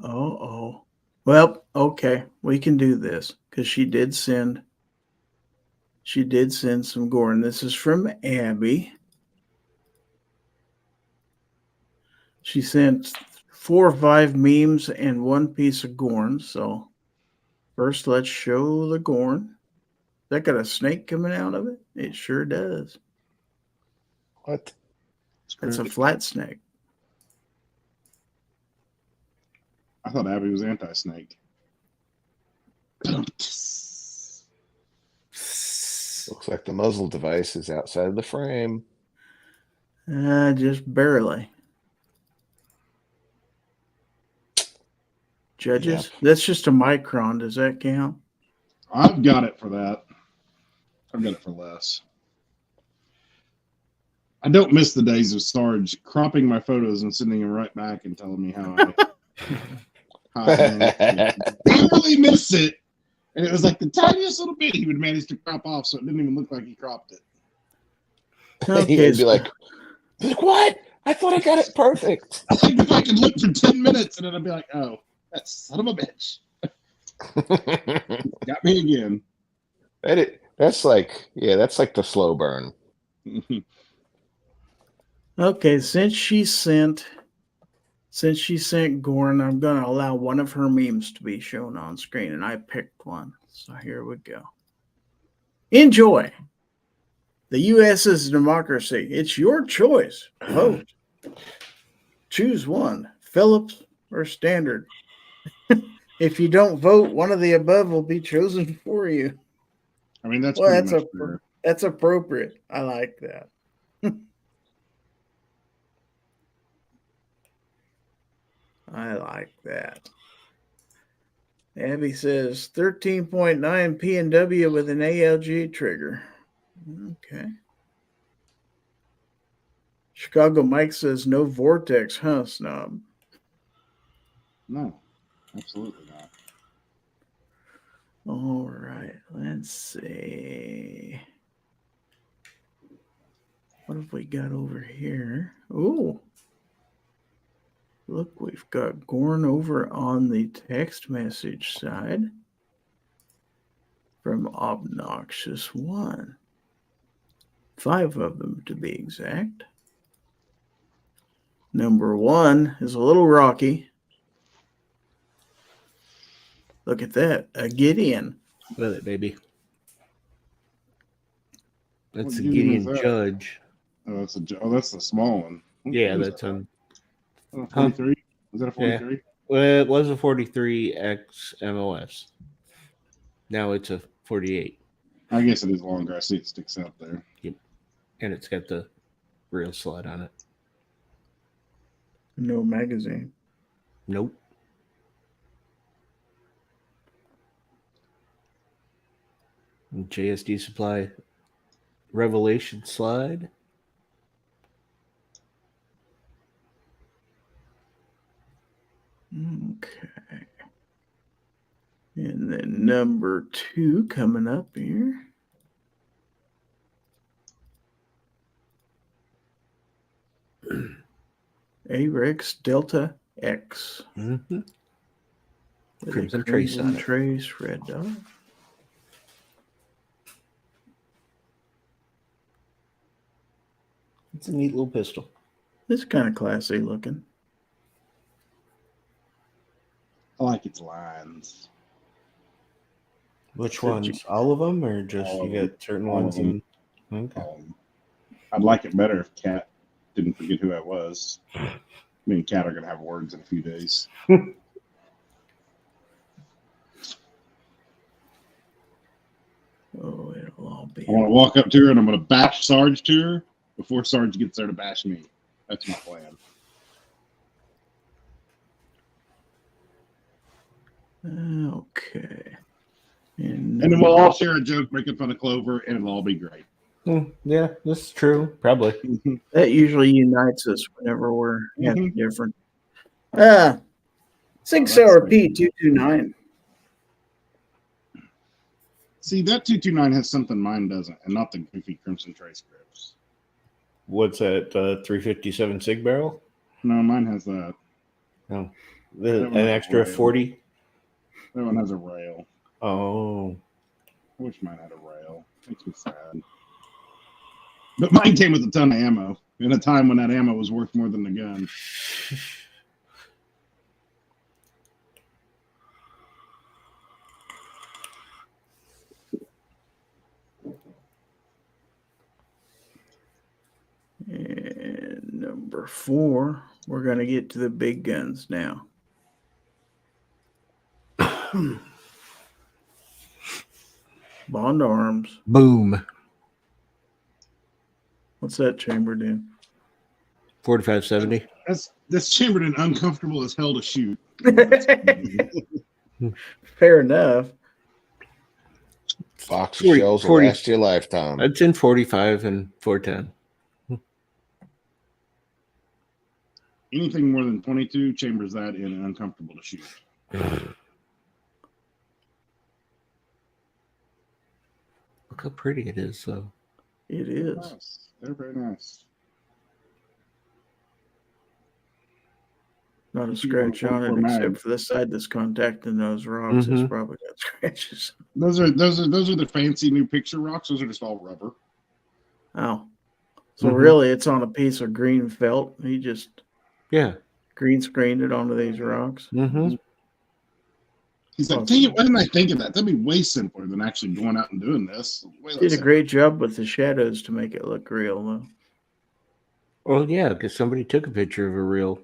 D: Oh. Well, okay. We can do this because she did send some GORN. This is from Abby. She sent 4 or 5 memes and 1 piece of GORN. So first, let's show the GORN. That got a snake coming out of it? It sure does.
G: What?
D: It's a flat snake.
A: I thought Abby was anti-snake.
G: Looks like the muzzle device is outside of the frame.
D: Just barely. Judges?
G: Yep.
D: That's just a micron. Does that count?
A: I've got it for that. I've got it for less. I don't miss the days of Sarge cropping my photos and sending them right back and telling me how I barely miss it. And it was like the tiniest little bit he would manage to crop off, so it didn't even look like he cropped it.
G: He would be like, what? I thought I got it perfect.
A: I think if I could look for 10 minutes and then I'd be like, oh, that son of a bitch. Got me again.
G: That's like the slow burn.
D: Okay, since she sent GORN, I'm going to allow one of her memes to be shown on screen, and I picked one. So here we go. Enjoy. The U.S. is a democracy. It's your choice. Vote. Choose one, Phillips or Standard. If you don't vote, one of the above will be chosen for you.
A: I mean, that's
D: that's appropriate. I like that. I like that. Abby says 13.9 P&W with an ALG trigger. Okay. Chicago Mike says no vortex, huh, Snob?
A: No, absolutely not.
D: All right, let's see. What have we got over here? Oh, look, we've got GORN over on the text message side from Obnoxious One. 5 of them to be exact. Number 1 is a little rocky. Look at that, a Gideon.
B: With it, baby. That's
A: What
B: a
A: Gideon
B: Gideon
A: is that?
B: Judge.
A: Oh, that's the small one.
B: Yeah, that's
A: 43. Is that a 43?
B: Yeah. Well, it was a 43X MOS. Now it's a 48.
A: I guess it is longer. I see it sticks out there.
B: Yep. And it's got the real slide on it.
D: No magazine.
B: Nope. And JSD Supply Revelation slide.
D: Okay. And then number 2 coming up here. AREX Delta X.
B: Mm-hmm.
D: With
B: Crimson
D: a
B: trace on it.
D: Trace red dot.
B: It's a neat little pistol.
D: It's kind of classy looking.
A: I like its lines.
B: Which ones? All of them, or just
A: All
B: you
A: of
B: got certain ones? And okay.
A: I'd like it better if Kat didn't forget who I was. Me and Kat are going to have words in a few days.
D: Oh, it'll all be.
A: I want to walk up to her and I'm going to bash Sarge to her before Sarge gets there to bash me. That's my plan.
D: Okay. And
A: then we'll all share a joke making fun of Clover and it'll all be great.
B: Yeah, this is true. Probably.
D: That usually unites us whenever we're different. Sig Sauer P229.
A: See, that 229 has something mine doesn't, and not the goofy Crimson Trace grips.
B: What's that? 357 Sig barrel?
A: No, mine has that.
B: No,
A: That one
B: an
A: has a
B: extra
A: rail.
B: 40.
A: That one has a rail.
B: Oh,
A: I wish mine had a rail. Makes me sad. But mine came with a ton of ammo in a time when that ammo was worth more than the gun.
D: And number 4, we're going to get to the big guns now. Bond Arms.
B: boom.
D: What's that chamber do?
B: 4570.
A: That's Chamberlain uncomfortable as hell to shoot.
D: Fair enough.
G: Box of shells will last you a lifetime.
B: It's in 45 and 410.
A: Anything more than 22 chambers that in and uncomfortable to shoot.
B: Look how pretty it is, though.
D: It is.
A: Nice. They're very nice.
D: Not a scratch on it, except for the side that's contacting those rocks. It's probably got scratches.
A: Those are the fancy new picture rocks. Those are just all rubber.
D: Oh, so really, it's on a piece of green felt. He just green screened it onto these rocks.
A: He's like, dang it, why didn't I think of that? That'd be way simpler than actually going out and doing this.
D: Did a great job with the shadows to make it look real, though.
B: Well, yeah, because somebody took a picture of a real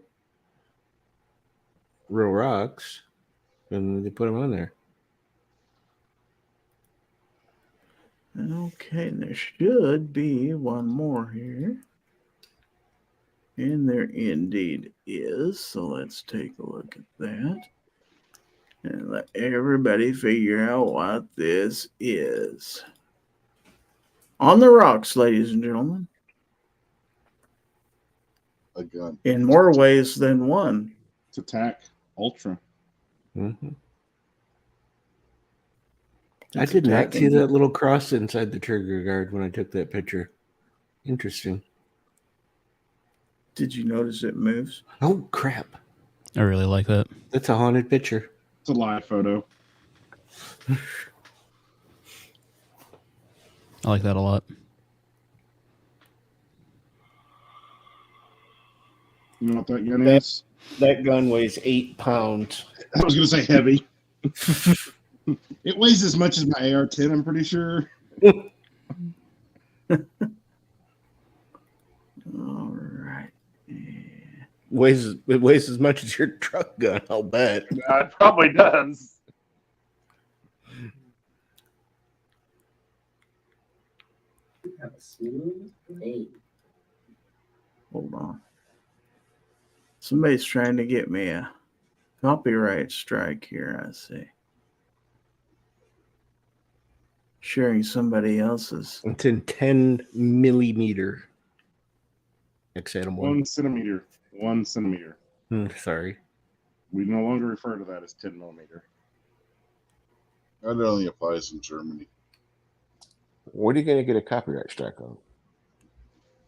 B: rocks, and they put them on there.
D: Okay, and there should be one more here. And there indeed is. So let's take a look at that. And let everybody figure out what this is. On the rocks, ladies and gentlemen.
C: A gun.
D: In more ways than one.
A: It's a TAC Ultra.
B: I did not see that little cross inside the trigger guard when I took that picture. Interesting.
D: Did you notice it moves?
B: Oh, crap.
F: I really like that.
B: That's a haunted picture.
A: It's a live photo.
F: I like that a lot.
A: You know what that gun is?
B: That gun weighs 8 pounds.
A: I was going to say heavy. It weighs as much as my AR-10, I'm pretty sure.
D: All right.
B: It weighs as much as your truck gun, I'll bet.
E: It probably does.
J: Have a smooth blade.
D: Hold on. Somebody's trying to get me a copyright strike here, I see. Sharing somebody else's.
B: It's in 10 millimeter. X-Atom
A: 1 centimeter. 1 centimeter.
B: Sorry.
A: We no longer refer to that as 10 millimeter.
C: That only applies in Germany.
G: What are you going to get a copyright strike on?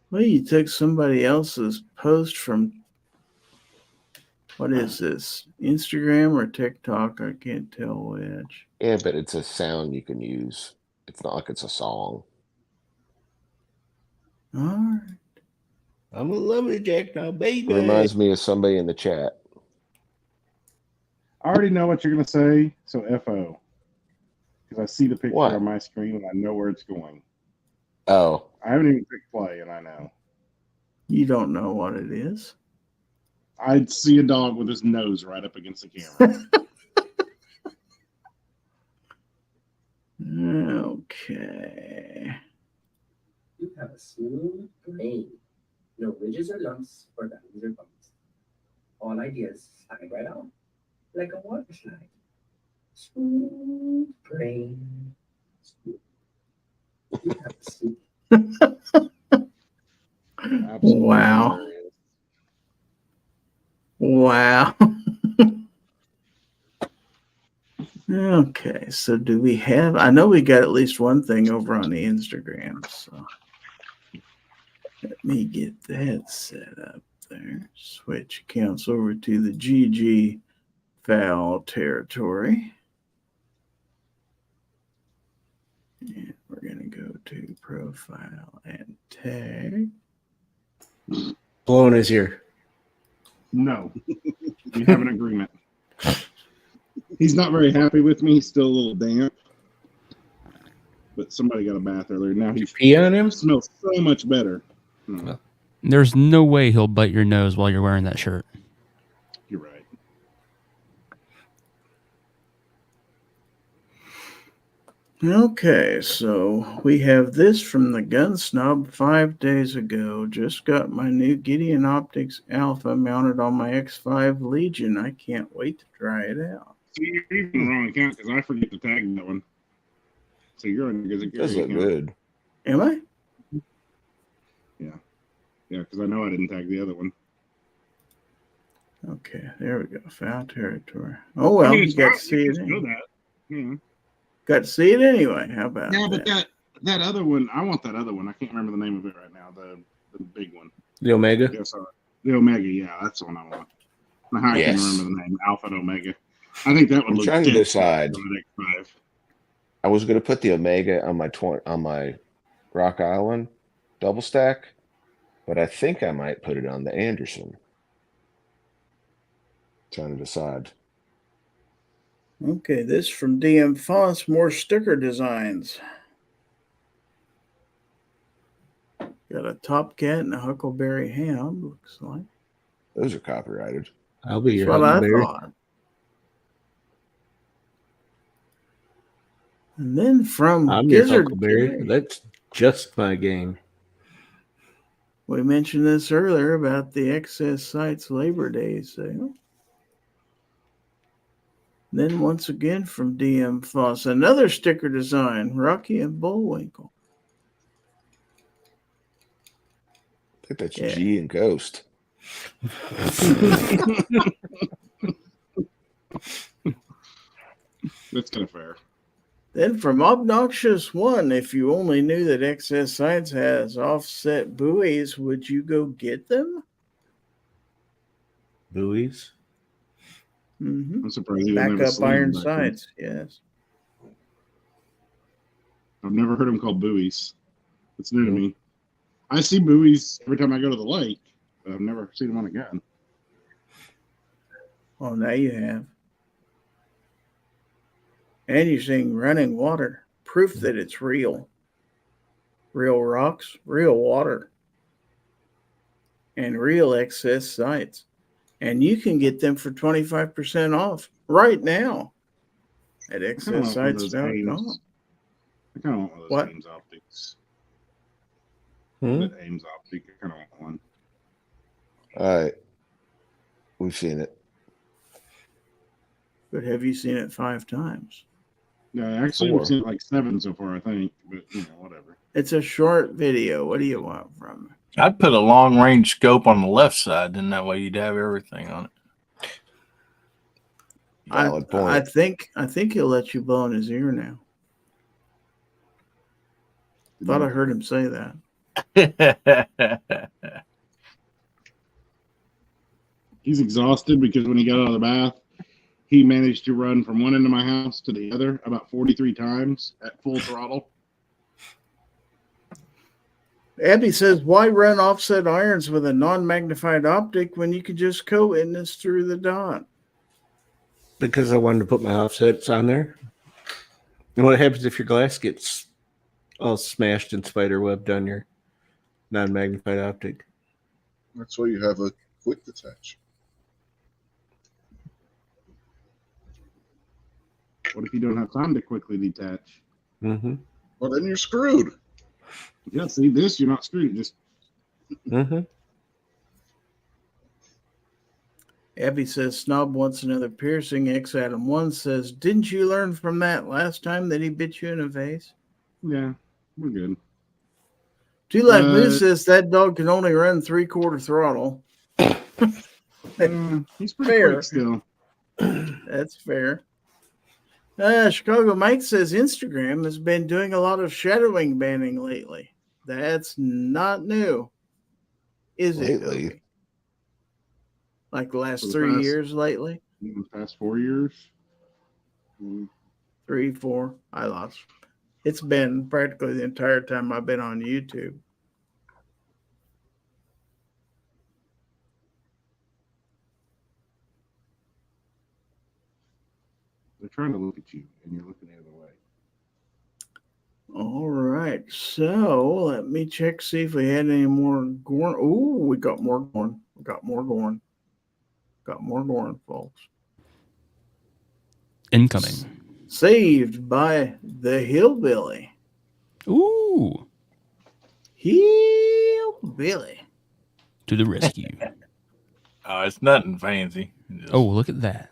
D: Well, you took somebody else's post from, what is this, Instagram or TikTok? I can't tell which.
G: Yeah, but it's a sound you can use. It's not like it's a song.
D: All right.
B: I'm a lumberjack now, baby.
G: It reminds me of somebody in the chat.
A: I already know what you're going to say, so FO. Because I see the picture
G: What?
A: on my screen and I know where it's going.
G: Oh.
A: I haven't even clicked play and I know.
D: You don't know what it is?
A: I'd see a dog with his nose right up against the camera.
D: Okay.
J: You have a smooth blade. No ridges or lumps or valleys or bumps. All ideas slide right out like a water slide. Smooth brain. Smooth. You have a smooth.
D: Wow. Wow. Okay, so do we have, I know we got at least one thing over on the Instagram, so Let me get that set up there. Switch accounts over to the GG Fowl Territory. And we're going to go to profile and tag.
B: Blown is here.
A: No, we have an agreement. He's not very happy with me. He's still a little damp. But somebody got a bath earlier. Now he
B: Pee on him?
A: smells so much better. No,
F: There's no way he'll bite your nose while you're wearing that shirt.
A: you're right.
D: Okay, so we have this from the Gun Snob 5 days ago. Just got my new Gideon Optics Alpha mounted on my X5 Legion. I can't wait to try it out.
A: So you're even the wrong account because I forget to tag that one. So you're on your Gizzard
G: Does
A: Gary
G: look
A: account.
G: good.
D: Am I?
A: Yeah, because I know I didn't tag the other one.
D: Okay, there we go. Fowl Territory. Oh, well, you
A: it's
D: got
A: fine.
D: to see
A: You
D: it.
A: can still that. Yeah.
D: Got to see it anyway. How about
A: Yeah,
D: that?
A: but that other one, I want that other one. I can't remember the name of it right now. The big one.
B: The Omega?
A: Yes, the Omega. Yeah, that's the one I want. I don't know how I
G: Yes.
A: can remember the name. Alpha and Omega. I think that would
G: I'm
A: look
G: trying to
A: dead
G: decide.
A: on the X5.
G: I was going to put the Omega on my Rock Island double stack, but I think I might put it on the Anderson. Trying to decide.
D: Okay, this from DM Foss, more sticker designs. Got a top cat and a huckleberry hound, looks like.
G: Those are copyrighted.
B: I'll be
D: That's
B: your
D: what I
B: huckleberry.
D: thought. And then from
B: I'm your
D: Gizzard
B: huckleberry.
D: Gary.
B: That's just my game.
D: We mentioned this earlier about the Excess Sites Labor Day sale. Then once again from DM Foss, another sticker design, Rocky and Bullwinkle.
G: I think that's
D: Yeah.
G: G and Ghost.
A: That's kind of fair.
D: Then from Obnoxious One, if you only knew that Excess Sites has offset buoys, would you go get them?
B: Buoys.
D: Mm-hmm.
A: I'm surprised you didn't have a
D: Backup
A: sling
D: iron
A: back then.
D: sights, yes.
A: I've never heard them called buoys. It's new to me. I see buoys every time I go to the lake, but I've never seen them on a gun.
D: Oh, now you have. And you're seeing running water, proof that it's real. Real rocks, real water, and real Excess Sites. And you can get them for 25% off right now at excesssites.com.
A: I kind of want one of those
D: What?
A: Ames optics.
B: Hmm?
A: That Ames optic. I kind of want one.
G: All right. We've seen it.
D: But have you seen it 5 times?
A: Yeah, actually,
G: 4.
A: we've seen like 7 so far, I think. But, whatever.
D: It's a short video. What do you want from me?
E: I'd put a long range scope on the left side, and that way you'd have everything on it.
G: Valid point.
D: I think he'll let you blow in his ear now. Thought I heard him say that.
A: He's exhausted because when he got out of the bath, he managed to run from one end of my house to the other about 43 times at full throttle.
D: Abby says, why run offset irons with a non-magnified optic when you can just co-witness through the dot?
B: Because I wanted to put my offsets on there. And what happens if your glass gets all smashed and spider-webbed on your non-magnified optic?
C: That's why you have a quick detach.
A: What if you don't have time to quickly detach?
B: Mm-hmm.
C: Well, then you're screwed.
A: Yeah, see this, you're not screwed. Just
B: Mm-hmm.
D: Abby says, Snob wants another piercing. X Adam 1 says, didn't you learn from that last time that he bit you in the face?
A: yeah, we're good.
D: Two Life Moose says that dog can only run 3/4 throttle.
A: He's pretty
D: Fair.
A: quick still.
D: That's fair. Chicago Mike says Instagram has been doing a lot of shadowing banning lately. That's not new. is it?
G: Lately.
D: Toby? Like the last
A: For the
D: 3
A: past-
D: years lately?
A: In the past 4 years.
D: 3, 4. I lost. It's been practically the entire time I've been on YouTube.
A: They're trying to look at you, and you're looking the other way.
D: All right. So let me check, see if we had any more GORN. Oh, we got more GORN. We got more GORN. Got more GORN, folks.
F: Incoming.
D: Saved by the hillbilly.
F: Ooh.
D: Hillbilly.
F: To the rescue.
E: It's nothing fancy.
F: Oh, look at that.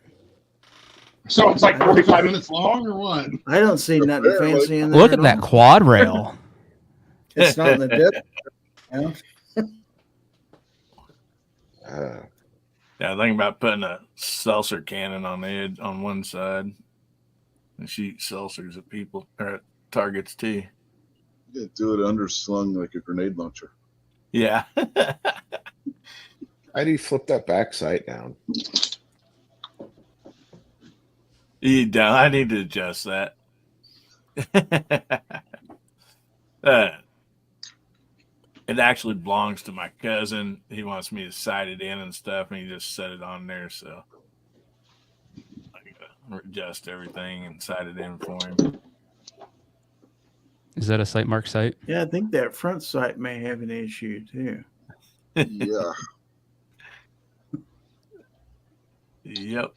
A: So it's like 45 minutes long, or what?
D: I don't see nothing fancy in there.
F: Look at that quad rail.
D: It's not in the depth.
E: Yeah, think about putting a seltzer cannon on the edge on one side and shoot seltzers at people or at targets too.
C: You gotta do it underslung like a grenade launcher.
E: Yeah.
G: How do you flip that back sight down?
E: You don't. I need to adjust that. It actually belongs to my cousin. He wants me to sight it in and stuff, and he just set it on there. So I gotta adjust everything and sight it in for him.
F: Is that a sight mark sight?
D: Yeah, I think that front sight may have an issue too.
C: Yeah.
E: Yep.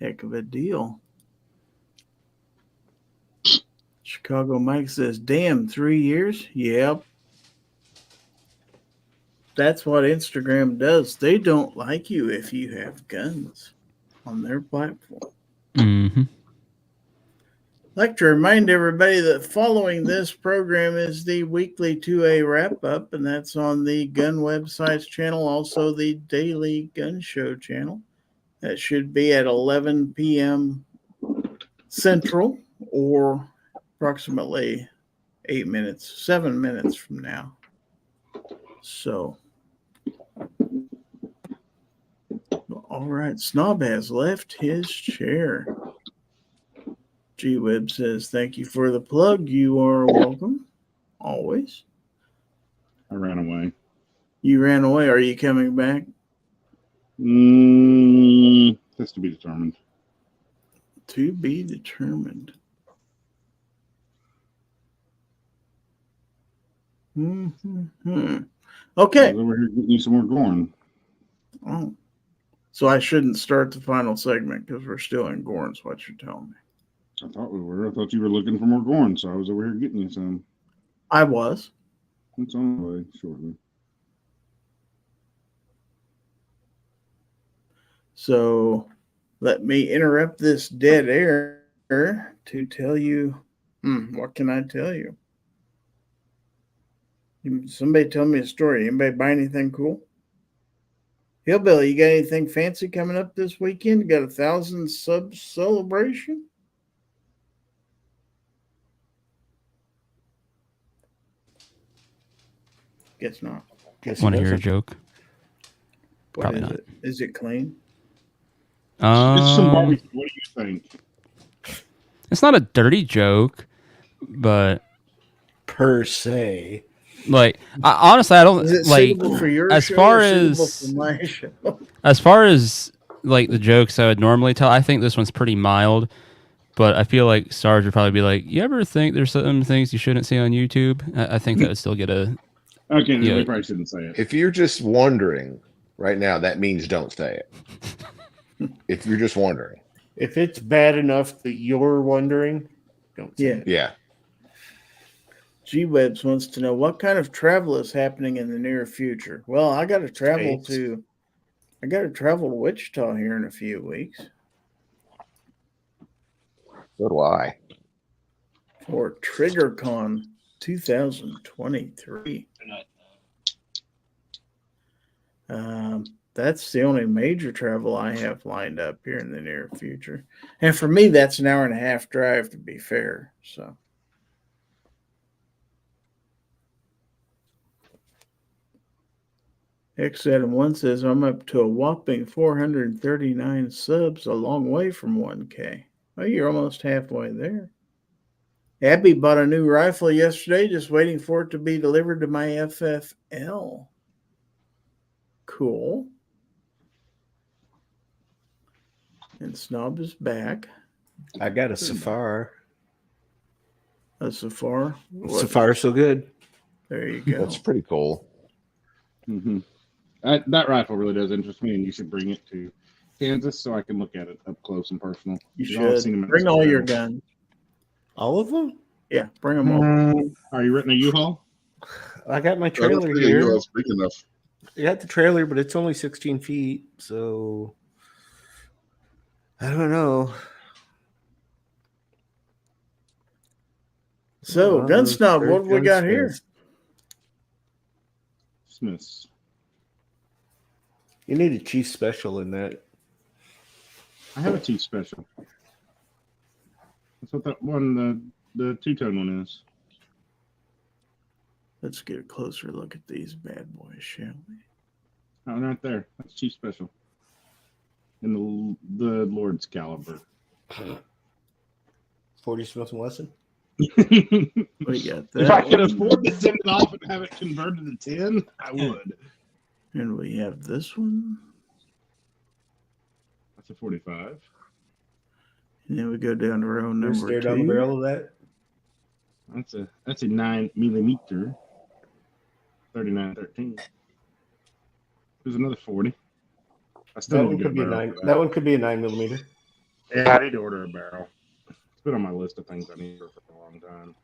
D: Heck of a deal. Chicago Mike says, damn, 3 years? Yep. That's what Instagram does. They don't like you if you have guns on their platform.
F: Mm-hmm.
D: I'd like to remind everybody that following this program is the weekly 2A wrap-up, and that's on the Gun Websites channel, also the Daily Gun Show channel. That should be at 11 p.m. Central, or approximately 7 minutes from now. So, all right, Snob has left his chair. G-Web says, thank you for the plug. You are welcome. Always.
A: I ran away.
D: You ran away. Are you coming back?
A: That's to be determined.
D: To be determined. Okay.
A: Over here getting you some more GORN.
D: Oh. So I shouldn't start the final segment because we're still in GORN, is what you're telling me.
A: I thought we were. I thought you were looking for more GORN, so I was over here getting you some.
D: I was.
A: It's on the way shortly.
D: So let me interrupt this dead air to tell you, what can I tell you? Somebody tell me a story. Anybody buy anything cool? Hillbilly, you got anything fancy coming up this weekend? You got 1,000 sub celebration? Guess not.
F: Want to hear a joke? Probably not.
D: Is it clean?
A: It's some barbecue. What do you think?
F: It's not a dirty joke, but
B: per se.
F: Like, honestly, I don't
D: Is it
F: like
D: suitable for your
F: as
D: show
F: far
D: or
F: as
D: suitable for my show?
F: as far as like the jokes I would normally tell. I think this one's pretty mild, but I feel like Sarge would probably be like, "You ever think there's some things you shouldn't see on YouTube?" I think that would still get a.
A: Okay, we probably shouldn't say it.
G: If you're just wondering right now, that means don't say it. If you're just wondering.
B: If it's bad enough that you're wondering, don't say it.
G: Yeah.
D: G-Webs wants to know what kind of travel is happening in the near future. Well, I got to travel to Wichita here in a few weeks.
G: So do I.
D: For TriggerCon 2023. that's the only major travel I have lined up here in the near future. And for me, that's an hour and a half drive, to be fair. So. X Adam 1 says, I'm up to a whopping 439 subs, a long way from 1K. Oh, you're almost halfway there. Abby bought a new rifle yesterday, just waiting for it to be delivered to my FFL. Cool. And Snob is back.
B: I got a Safari.
D: A Safari?
B: Safari's so good.
D: There you go.
G: That's pretty cool.
A: Mm-hmm. That rifle really does interest me, and you should bring it to Kansas so I can look at it up close and personal.
D: You should. Bring all your guns.
B: All of them?
D: Yeah, bring them all.
A: Are you renting a U-Haul?
B: I got my trailer here.
C: It's big enough.
B: I got the trailer, but it's only 16 feet, so I don't know.
D: So, Gun Snob, what do we got here?
A: Smiths.
B: You need a Chief Special in that.
A: I have a Chief Special. That's what that one, the two-tone one is.
D: Let's get a closer look at these bad boys, shall we?
A: Oh, right there. That's Chief Special. In the Lord's caliber.
B: 40 Smith & Wesson?
D: We got that.
A: If I could afford to send it off and have it converted to 10, I would.
D: And we have this one.
A: That's a 45.
D: And then we go down to row number 2.
B: Down the barrel of that?
A: That's a 9mm 3913. There's another 40. I still
B: That
A: need
B: one
A: to
B: could
A: get
B: be
A: a
B: a
A: barrel
B: 9.
A: for
B: That one could be a 9mm.
A: Yeah, I need to order a barrel. It's been on my list of things I need for a long time.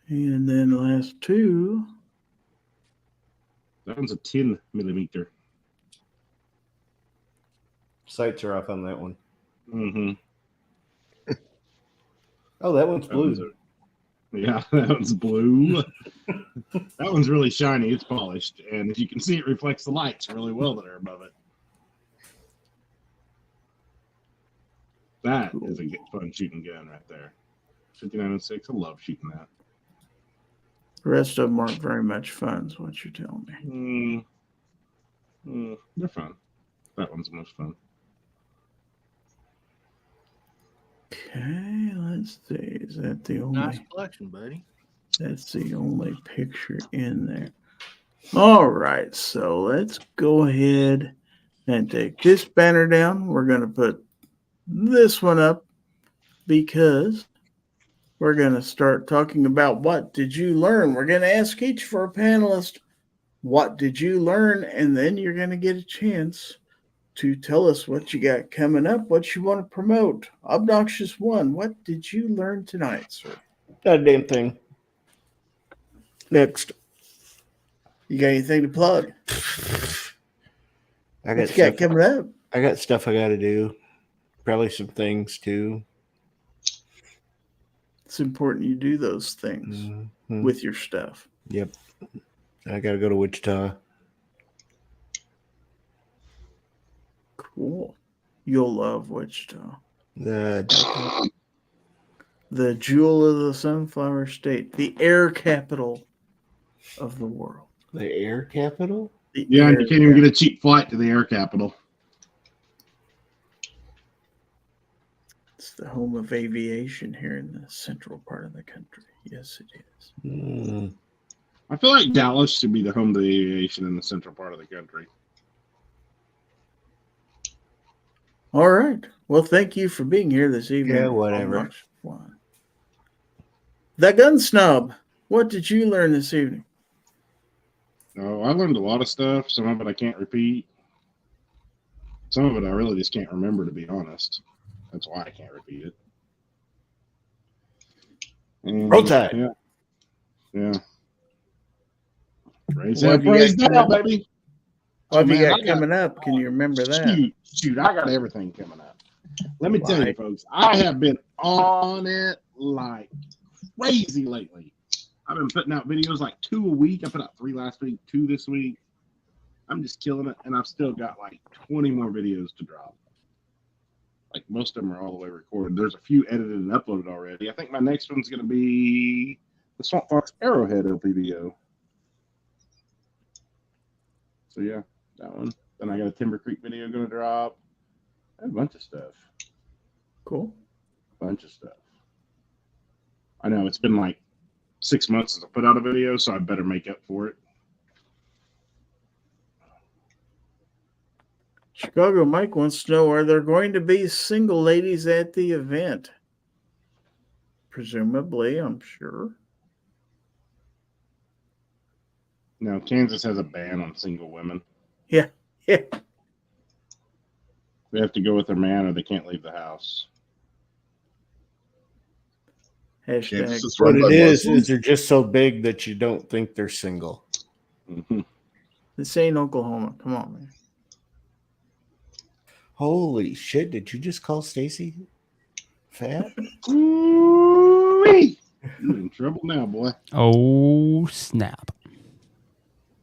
D: And then the last 2.
A: That one's a 10mm.
B: Sights are off on that one.
A: Mm-hmm.
B: Oh, that one's blue.
A: Yeah, that one's blue. That one's really shiny. It's polished. And as you can see, it reflects the lights really well that are above it. That is a fun shooting gun right there. 5906. I love shooting that.
D: The rest of them aren't very much fun, is what you're telling me.
A: They're fun. That one's the most fun.
D: Okay, let's see. Is that the only?
B: Nice collection, buddy.
D: That's the only picture in there. All right, so let's go ahead and take this banner down. We're going to put this one up because we're going to start talking about what did you learn. We're going to ask each of our panelists, what did you learn? And then you're going to get a chance to tell us what you got coming up, what you want to promote. Obnoxious One, what did you learn tonight, sir?
B: Not a damn thing. Next.
D: You got anything to plug?
B: I got
D: what you got coming up?
B: I got stuff I got to do. Probably some things too.
D: It's important you do those things with your stuff.
B: Yep. I got to go to Wichita.
D: Cool. You'll love Wichita. The jewel of the Sunflower State, the air capital of the world.
B: The air capital?
A: Yeah, and you can't even get a cheap flight to the air capital.
D: It's the home of aviation here in the central part of the country. Yes, it is.
A: I feel like Dallas should be the home of the aviation in the central part of the country.
D: All right. Well, thank you for being here this evening.
B: Yeah, whatever.
D: The Gun Snob, what did you learn this evening?
A: Oh, I learned a lot of stuff. Some of it I can't repeat. Some of it I really just can't remember, to be honest. That's why I can't repeat it. And,
B: Roll Tide.
A: Yeah. Yeah. Praise that, baby.
D: What have you got coming up? Can you remember that?
A: Shoot, I got everything coming up. Let me tell you, folks, I have been on it like crazy lately. I've been putting out videos like 2 a week. I put out 3 last week, 2 this week. I'm just killing it, and I've still got like 20 more videos to drop. Like most of them are all the way recorded. There's a few edited and uploaded already. I think my next one's going to be the Swamp Fox Arrowhead LPVO. So yeah, that one. Then I got a Timber Creek video going to drop. I have a bunch of stuff.
D: Cool.
A: Bunch of stuff. I know it's been like 6 months since I put out a video, so I better make up for it.
D: Chicago Mike wants to know, are there going to be single ladies at the event? Presumably, I'm sure.
A: No, Kansas has a ban on single women.
D: Yeah.
A: They have to go with their man or they can't leave the house.
D: Hashtag.
B: What it is they're just so big that you don't think they're single.
A: Mm-hmm.
D: This ain't Oklahoma. Come on, man.
B: Holy shit, did you just call Stacy fat?
A: Ooh-wee. You're in trouble now, boy.
F: Oh, snap.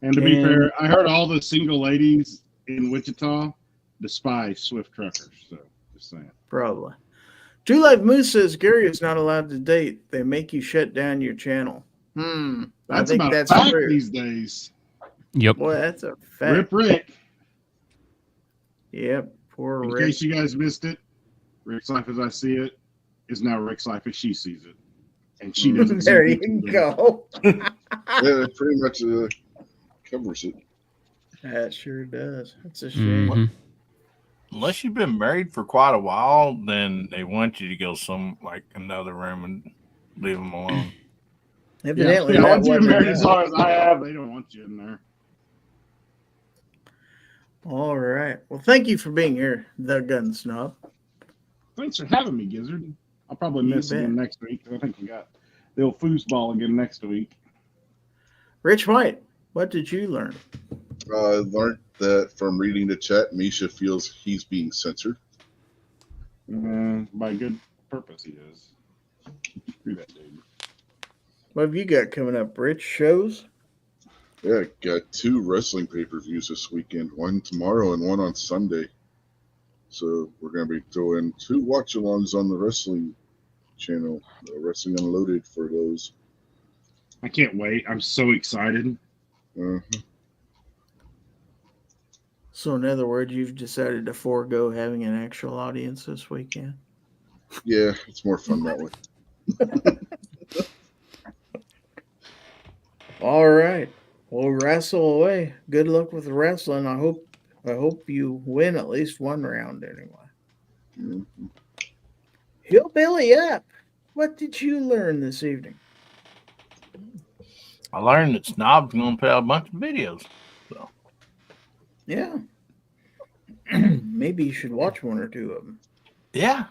A: And to be fair, I heard all the single ladies in Wichita despise Swift truckers. So, just saying.
D: Probably. Two Live Moose says Gary is not allowed to date. They make you shut down your channel.
A: That's
D: I think
A: about
D: that's
A: a fact
D: true.
A: these days.
F: Yep.
D: Boy, that's a fact.
A: Rip Rick.
D: Yep. Poor
A: In
D: Rick.
A: case you guys missed it, Rick's Life as I See It is now Rick's Life as she sees it. And she doesn't see
D: There
A: it.
D: you go.
C: Yeah, it pretty much covers it.
D: That sure does. That's a shame.
F: Mhm.
E: Unless you've been married for quite a while, then they want you to go another room and leave them alone.
D: Evidently,
A: yeah,
D: that
A: once you've been
D: wasn't
A: married
D: enough.
A: as long as I have, they don't want you in there.
D: All right. Well, thank you for being here, the Gun Snob.
A: Thanks for having me, Gizzard. I'll probably
D: You
A: miss
D: bet.
A: again next week. I think we got the old foosball again next week.
D: Rich White, what did you learn?
C: I learned that from reading the chat, Misha feels he's being censored.
A: By good purpose, he is. Screw that dude.
D: What have you got coming up, Rich? Shows?
C: Yeah, got 2 wrestling pay-per-views this weekend, one tomorrow and one on Sunday. So we're going to be throwing 2 watch-alongs on the wrestling channel, Wrestling Unloaded for those.
A: I can't wait. I'm so excited.
D: So, in other words, you've decided to forego having an actual audience this weekend?
C: Yeah, it's more fun that way.
D: All right. Well, wrestle away. Good luck with the wrestling. I hope you win at least one round anyway. Hillbilly up. What did you learn this evening?
E: I learned that Snob's going to put out a bunch of videos. So
D: Yeah. Maybe you should watch one or 2 of them.
E: yeah,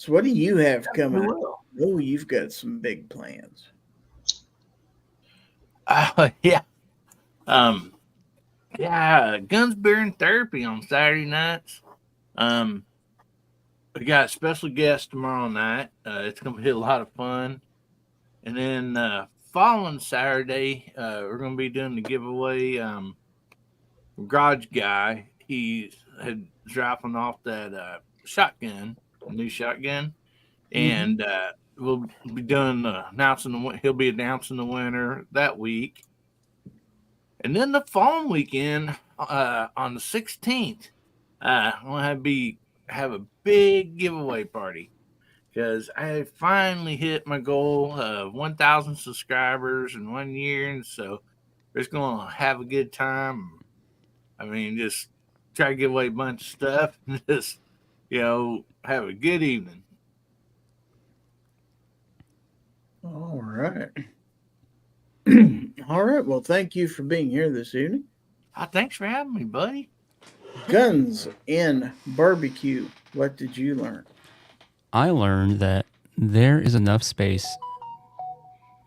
D: So what do you have
E: I
D: coming up?
E: will.
D: Oh, you've got some big plans.
E: Yeah. Guns, Beer, and Therapy on Saturday nights. We got special guests tomorrow night. It's going to be a lot of fun. And then following Saturday, we're going to be doing the giveaway. Garage Guy, he had dropping off that shotgun, a new shotgun. And we'll be doing he'll be announcing the winner that week. And then the following weekend, on the 16th, I'm going to have a big giveaway party because I finally hit my goal of 1,000 subscribers in 1 year. And so we're just going to have a good time. I mean, just try to give away a bunch of stuff and just, have a good evening.
D: All right. All right. Well, thank you for being here this evening.
E: Thanks for having me, buddy.
D: Guns in barbecue. What did you learn?
F: I learned that there is enough space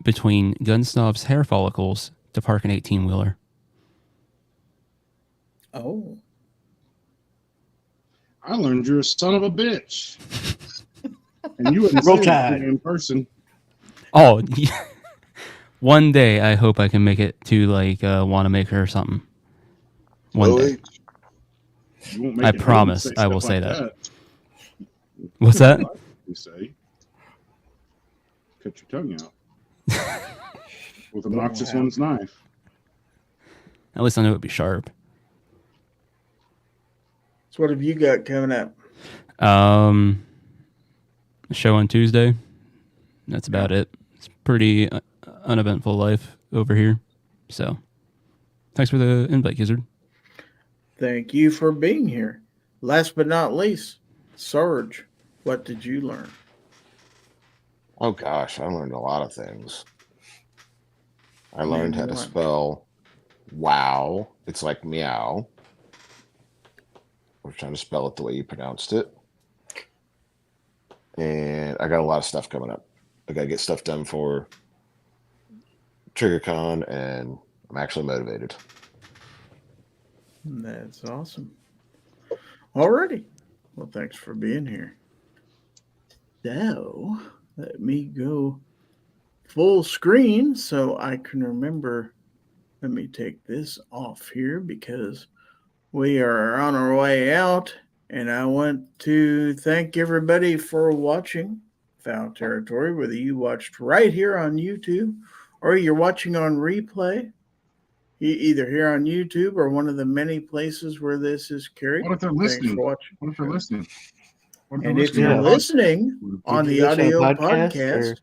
F: between Gun Snob's hair follicles to park an 18-wheeler.
D: Oh.
A: I learned you're a son of a bitch. And you wouldn't
B: Roll
A: say
B: Tide.
A: it in person.
F: Oh, one day I hope I can make it to Wanamaker or something. One day.
A: You won't make
F: I
A: it home
F: promise
A: say
F: I will
A: stuff
F: say
A: like
F: that. What's that?
A: You say, cut your tongue out with a Noxus One's knife.
F: At least I know it would be sharp.
D: So what have you got coming up?
F: A show on Tuesday. That's about it. It's pretty uneventful life over here. So, thanks for the invite, Gizzard.
D: Thank you for being here. Last but not least, Sarge, what did you learn?
G: Oh gosh, I learned a lot of things. I learned how to spell wow. It's like meow. We're trying to spell it the way you pronounced it. And I got a lot of stuff coming up. I got to get stuff done for TriggerCon, and I'm actually motivated.
D: That's awesome. Alrighty. Well, thanks for being here. So, let me go full screen so I can remember. Let me take this off here because we are on our way out, and I want to thank everybody for watching Fowl Territory, whether you watched right here on YouTube or you're watching on replay, either here on YouTube or one of the many places where this is carried.
A: What if they're listening? What if they're listening?
D: And if you're listening on the audio podcast,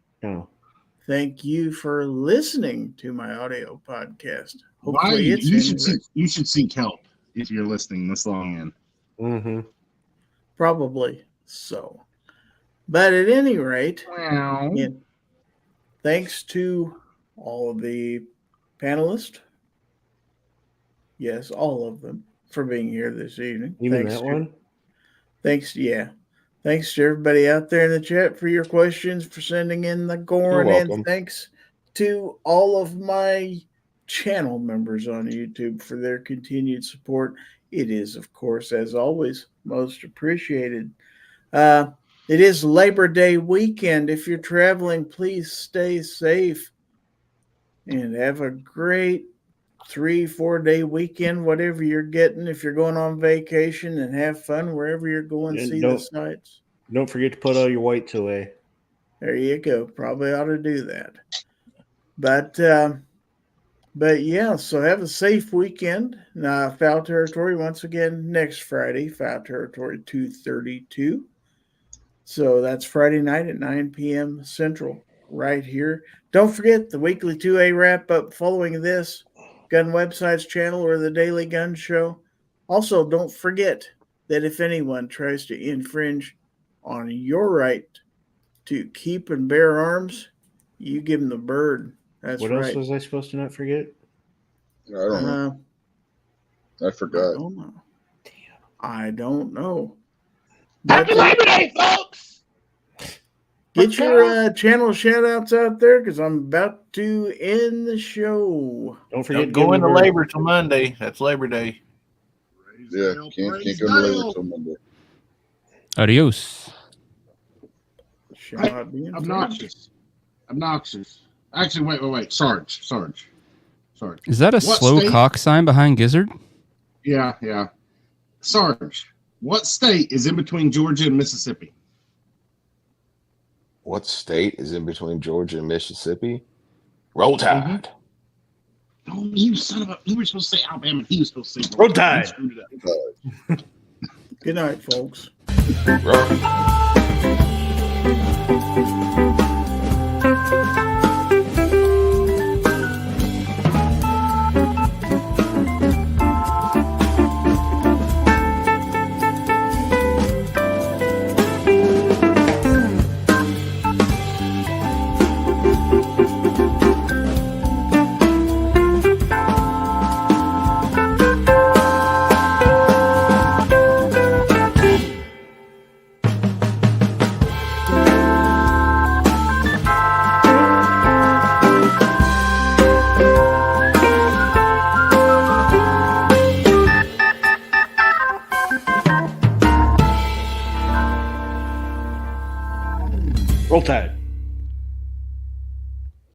D: thank you for listening to my audio podcast. Hopefully
A: you should seek help if you're listening this long in.
G: Mm-hmm.
D: Probably so. But at any rate, thanks to all of the panelists. Yes, all of them for being here this evening.
B: You mean that one?
D: Thanks to everybody out there in the chat for your questions, for sending in the GORN, and thanks to all of my channel members on YouTube for their continued support. It is, of course, as always, most appreciated. It is Labor Day weekend. If you're traveling, please stay safe and have a great 3-4 day weekend, whatever you're getting. If you're going on vacation, and have fun wherever you're going, see the sights.
B: Don't forget to put all your whites away.
D: There you go. Probably ought to do that. But yeah, so have a safe weekend. Now, Fowl Territory once again next Friday, Fowl Territory 232. So that's Friday night at 9 p.m. Central, right here. Don't forget the weekly 2A wrap-up following this, Gun Websites channel or the Daily Gun Show. Also, don't forget that if anyone tries to infringe on your right to keep and bear arms, you give them the bird. That's
B: what
D: right.
B: What else was I supposed to not forget?
C: I don't know. I forgot.
D: I don't know.
B: Happy Labor Day, folks!
D: Get your channel shout-outs out there because I'm about to end the show.
B: Don't forget
E: to go into labor till Monday. That's Labor Day.
C: Yeah, can't go into labor till Monday.
F: Adios.
A: Obnoxious. Actually, wait. Sarge.
F: Is that a slow cock sign behind Gizzard?
A: Yeah. Sarge, what state is in between Georgia and Mississippi?
G: What state is in between Georgia and Mississippi? Roll Tide.
A: Oh, you son of a... You were supposed to say Alabama. He was supposed to say
B: Roll Tide.
D: Good night, folks.
B: Roll Tide.